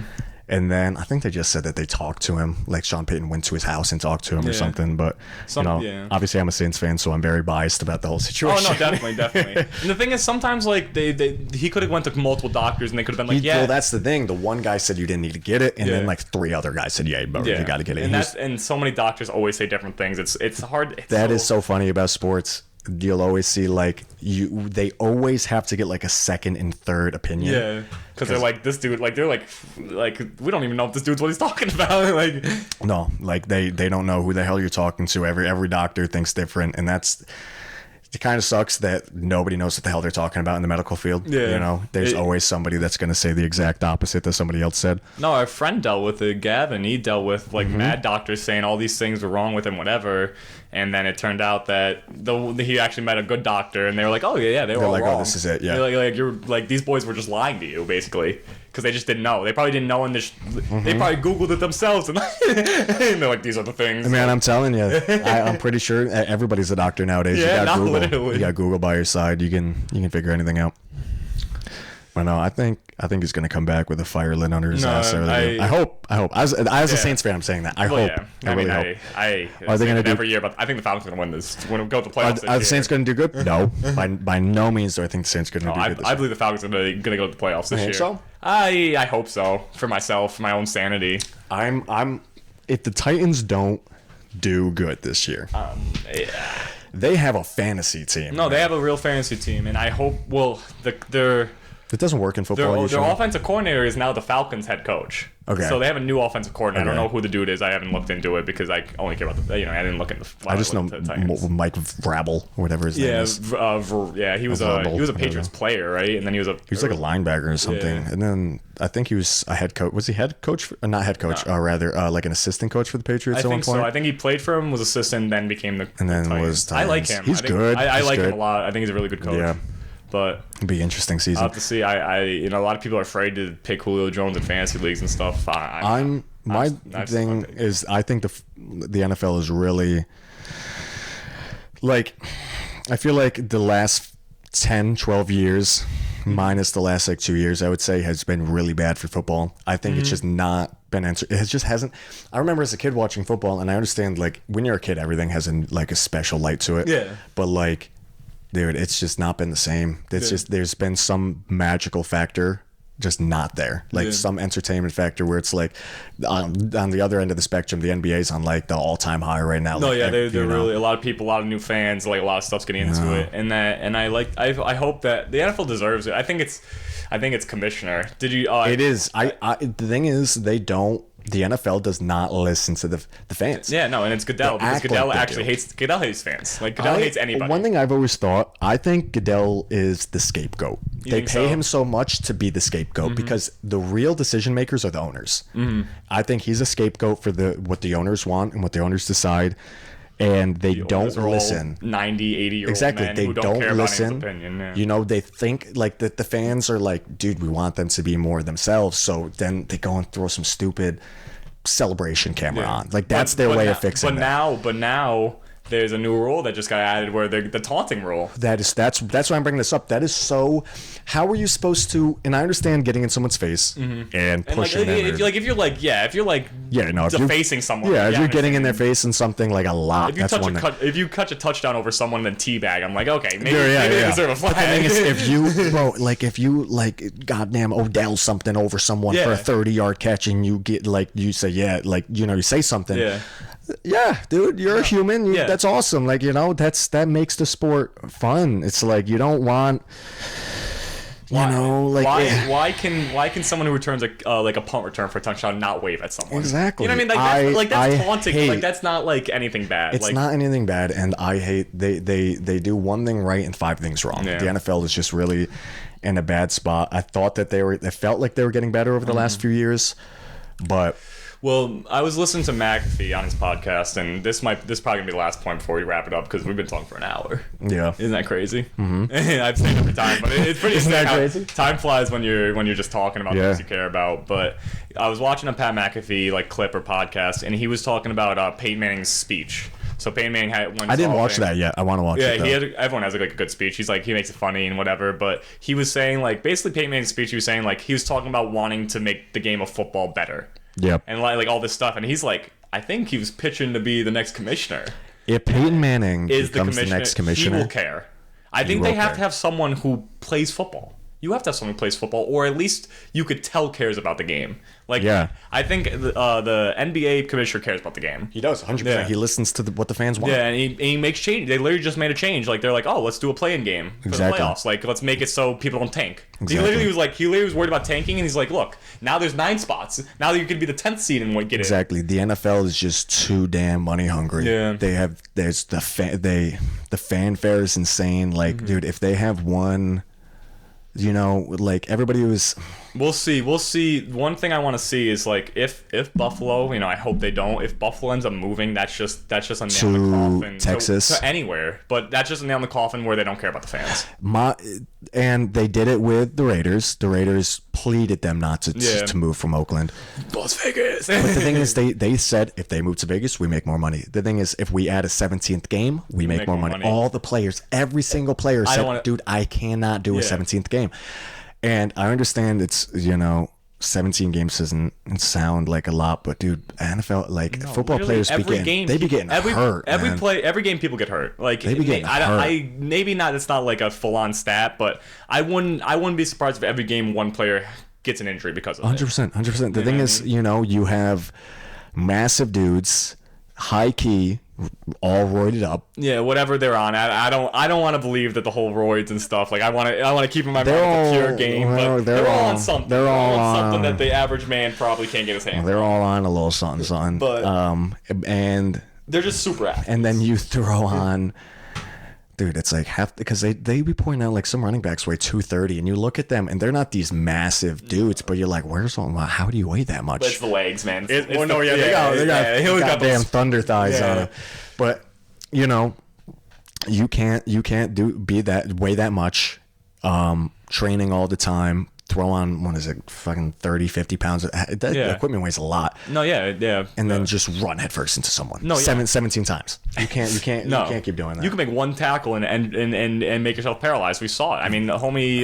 And then I think they just said that they talked to him, like Sean Payton went to his house and talked to him or something. But obviously I'm a Saints fan, so I'm very biased about the whole situation. Oh no, definitely. And the thing is, sometimes like he could have went to multiple doctors and they could have been like, well, that's the thing. The one guy said you didn't need to get it, and then like 3 other guys said, but you got to get it. And so many doctors always say different things. It's hard. That is so funny about sports. You'll always see like they always have to get like a second and third opinion. Yeah, because they're like, this dude, like they're like we don't even know if this dude's what he's talking about. Like no, like they don't know who the hell you're talking to. Every doctor thinks different, and it kind of sucks that nobody knows what the hell they're talking about in the medical field. Yeah. You know, there's always somebody that's going to say the exact opposite that somebody else said. No, our friend dealt with it, Gavin. He dealt with like mad doctors saying all these things were wrong with him, whatever. And then it turned out that he actually met a good doctor, and they were like, "Oh yeah, they were all like, wrong. Oh, this is it." Yeah, like you're like these boys were just lying to you, basically, because they just didn't know. They probably didn't know, and they probably Googled it themselves, and they're like, "These are the things." Man, I'm telling you, I'm pretty sure everybody's a doctor nowadays. Yeah, you got Google. Literally. You got Google by your side. You can figure anything out. But no, I think he's gonna come back with a fire lit under his ass. I hope. As a Saints fan, I'm saying that. I hope. Yeah. I really hope. Are they gonna do every year? But I think the Falcons are gonna win this. When we go to the playoffs. Are the Saints gonna do good? No, by no means do I think the Saints are gonna do good. I believe the Falcons are gonna go to the playoffs this year. So? I hope so, for myself, for my own sanity. If the Titans don't do good this year, they have a fantasy team. No, they have a real fantasy team, and I hope. Well, it doesn't work in football. Their offensive coordinator is now the Falcons head coach. Okay. So they have a new offensive coordinator. Okay. I don't know who the dude is. I haven't looked into it because I only care about I didn't look into. I just know Mike Vrabel or whatever his name is. He was a Patriots player, right? And then he was like a linebacker or something. Yeah. And then I think he was a head coach. Was he head coach? Not head coach. No. Rather, like an assistant coach for the Patriots at one point. So. I think he played for him, was assistant, then became the. And then was. I like him. He's good. I like him a lot. I think he's a really good coach. Yeah. But it'll be an interesting season. I'll have to see. A lot of people are afraid to pick Julio Jones in fantasy leagues and stuff. My thing is, I think the NFL is really like, I feel like the last 10, 12 years, minus the last 2 years, I would say has been really bad for football. I think it's just not been answered. It just hasn't. I remember as a kid watching football, and I understand like when you're a kid, everything has a special light to it. Yeah. But like, dude, it's just not been the same. It's just there's been some magical factor just not there. Like some entertainment factor where it's like on the other end of the spectrum, the NBA's on like the all-time high right now. No, like, they're really a lot of people, a lot of new fans, like a lot of stuff's getting into it, and I hope that the NFL deserves it. I think it's commissioner. Did you? It is. The thing is, they don't. The NFL does not listen to the fans. Yeah, no, and it's Goodell because Goodell hates fans. Like Goodell hates anybody. One thing I've always thought, I think Goodell is the scapegoat. They pay him so much to be the scapegoat because the real decision makers are the owners. I think he's a scapegoat for what the owners want and what the owners decide. And they don't listen. 90, 80-year-old exactly. men They who don't care listen. About anyone's opinion. Yeah. You know, they think like that the fans are like, dude, we want them to be more themselves. So then they go and throw some stupid celebration camera on. Like that's their way of fixing it. But now there's a new rule that just got added where the taunting rule. That's why I'm bringing this up. That is so. How are you supposed to? And I understand getting in someone's face and pushing them. If you're defacing someone. Yeah, if you're getting in their face and something like a lot. If you catch a touchdown over someone and then teabag, I'm like, okay, maybe they deserve a flag. But the thing is, if you goddamn Odell something over someone for a 30-yard catch and you get you say you say something. Yeah. Yeah, dude, you're a human. That's awesome. That makes the sport fun. It's like you don't want. Why can someone who returns a punt return for a touchdown not wave at someone? Exactly. You know what I mean? That's taunting. That's not anything bad. It's not anything bad, and I hate they do one thing right and 5 things wrong. Yeah. The NFL is just really in a bad spot. I thought that they felt like they were getting better over the last few years, but. Well, I was listening to McAfee on his podcast, and this probably gonna be the last point before we wrap it up because we've been talking for an hour. Yeah, isn't that crazy? I've said it every time, but it's pretty. Isn't that crazy? Time flies when you're just talking about things you care about. But I was watching a Pat McAfee clip or podcast, and he was talking about Peyton Manning's speech. So Peyton Manning I didn't watch that yet. I want to watch it. Yeah, everyone has like a good speech. He's like, he makes it funny and whatever. But he was saying like, basically Peyton Manning's speech, he was saying like, he was talking about wanting to make the game of football better. Yep. And like all this stuff. And he's like, I think he was pitching to be the next commissioner. If Peyton Manning becomes the next commissioner, he will care. I think they have to have someone who plays football. You have to have someone who plays football, or at least you could tell cares about the game. Like, yeah. I think the NBA commissioner cares about the game. He does, 100%. Yeah. He listens to what the fans want. Yeah, and he makes change. They literally just made a change. Like, they're like, oh, let's do a play-in game for the playoffs. Like, let's make it so people don't tank. Exactly. He literally was worried about tanking, and he's like, look, now there's 9 spots. Now you could be the 10th seed and get it. Exactly. The NFL is just too damn money hungry. Yeah. There's the fanfare is insane. Like, dude, if they have one... You know, like everybody was. We'll see. One thing I want to see is like if Buffalo, you know, I hope they don't. If Buffalo ends up moving, that's just a nail in the coffin. Texas, to anywhere, but that's just a nail in the coffin where they don't care about the fans. And they did it with the Raiders. The Raiders pleaded them not to move from Oakland. Las Vegas. But the thing is, they said if they move to Vegas, we make more money. The thing is, if we add a 17th game, we make more money. All the players, every single player said, dude, I cannot do a 17th game. And I understand it's, you know, 17 games doesn't sound like a lot, but dude, NFL, like football players be getting hurt. Every game people get hurt. Like they be getting hurt. Maybe not. It's not like a full on stat, but I wouldn't be surprised if every game one player gets an injury because of 100%. The thing is, you know, you have massive dudes, high key, all roided up. Yeah, whatever they're on. I don't want to believe that the whole roids and stuff. Like I want to keep in my mind the pure game. But they're all on something. They're all on something that the average man probably can't get his hands on. They're all on a little something. But and they're just super athletes. And then you throw on. Dude, it's like because they be pointing out like some running backs weigh 230, and you look at them and they're not these massive dudes, but you're like, how do you weigh that much? It's the legs, man. They got goddamn thunder thighs on it. But you know, you can't weigh that much, training all the time. Throw on, what is it, fucking 30, 50 pounds. The equipment weighs a lot. No, yeah. And then just run headfirst into someone. No, 17 times. You can't keep doing that. You can make one tackle and make yourself paralyzed. We saw it. I mean, the homie,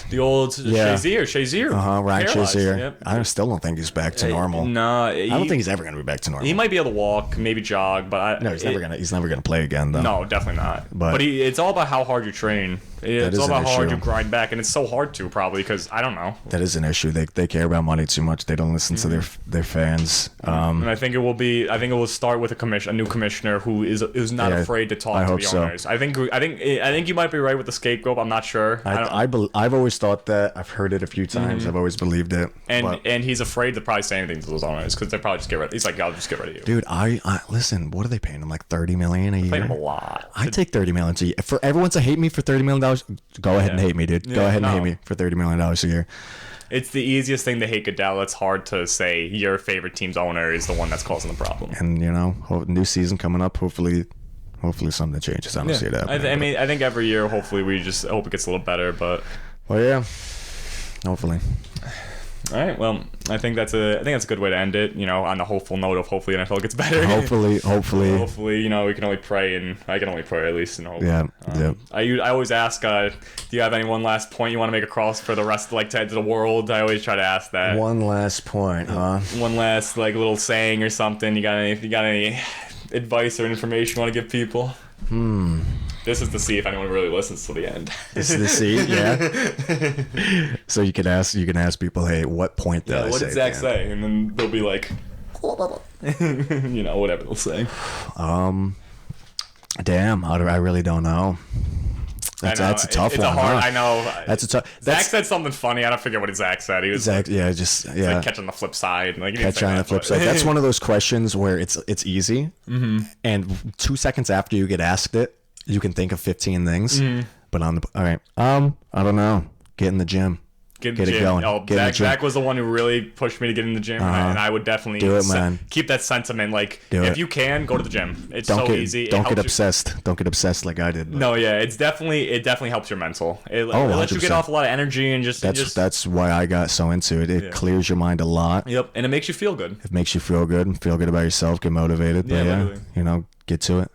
the old Shazier. Ryan Shazier. Yep. I still don't think he's back to normal. No, I don't think he's ever going to be back to normal. He might be able to walk, maybe jog, but he's never gonna play again though. No, definitely not. But it's all about how hard you train. It's all about how hard you grind back, and it's so hard to probably because I don't know. That is an issue. They care about money too much. They don't listen to their fans. And I think it will start with a new commissioner who is not afraid to talk to the owners. I think you might be right with the scapegoat. I'm not sure. I've always thought that. I've heard it a few times. I've always believed it. And he's afraid to probably say anything to those owners because they probably just get rid. He's like, I'll just get rid of you. Dude, I listen. What are they paying him? Like $30 million a year? Paying him a lot. I take $30 million a year. For everyone to hate me for $30 million, go ahead and hate me, dude. Go ahead and hate me for $30 million a year. It's the easiest thing to hate Goodell. It's hard to say your favorite team's owner is the one that's causing the problem. And you know, new season coming up. Hopefully something changes. I don't see that. I think every year, hopefully, we just hope it gets a little better. But yeah, hopefully. All right. Well, I think that's a good way to end it. You know, on the hopeful note of hopefully NFL gets better. Hopefully. You know, we can only pray, and I can only pray at least and hope. Yeah. I always ask, do you have any one last point you want to make across for the rest, like to the world? I always try to ask that. One last point, huh? One last like little saying or something. You got any advice or information you want to give people? This is to see if anyone really listens to the end. This is to see, yeah. So you can ask people, hey, what point did I say? What did Zach say? And then they'll be like, you know, whatever they'll say. Damn, I really don't know. That's a tough one. I know. That's a tough. Zach said something funny. I don't forget what Zach said. He was Zach, like, catch on the flip side. Like, catch on the flip side. That's one of those questions where it's easy, and 2 seconds after you get asked it, you can think of 15 things. But all right, I don't know. Get in the gym. Get it gym. going. Oh, Get in the gym. Zach was the one who really pushed me to get in the gym, and I would definitely Do it, man. keep that sentiment. Like, Do if it. you can, go to the gym. It's Don't so get, easy. Don't get helps obsessed. Don't get obsessed like I did. You. No, yeah, it definitely helps your mental. It lets you 100%. get off a lot of energy and just That's why I got so into it. It clears your mind a lot. Yep, and it makes you feel good. It makes you feel good and feel good about yourself. Get motivated. But literally. get to it.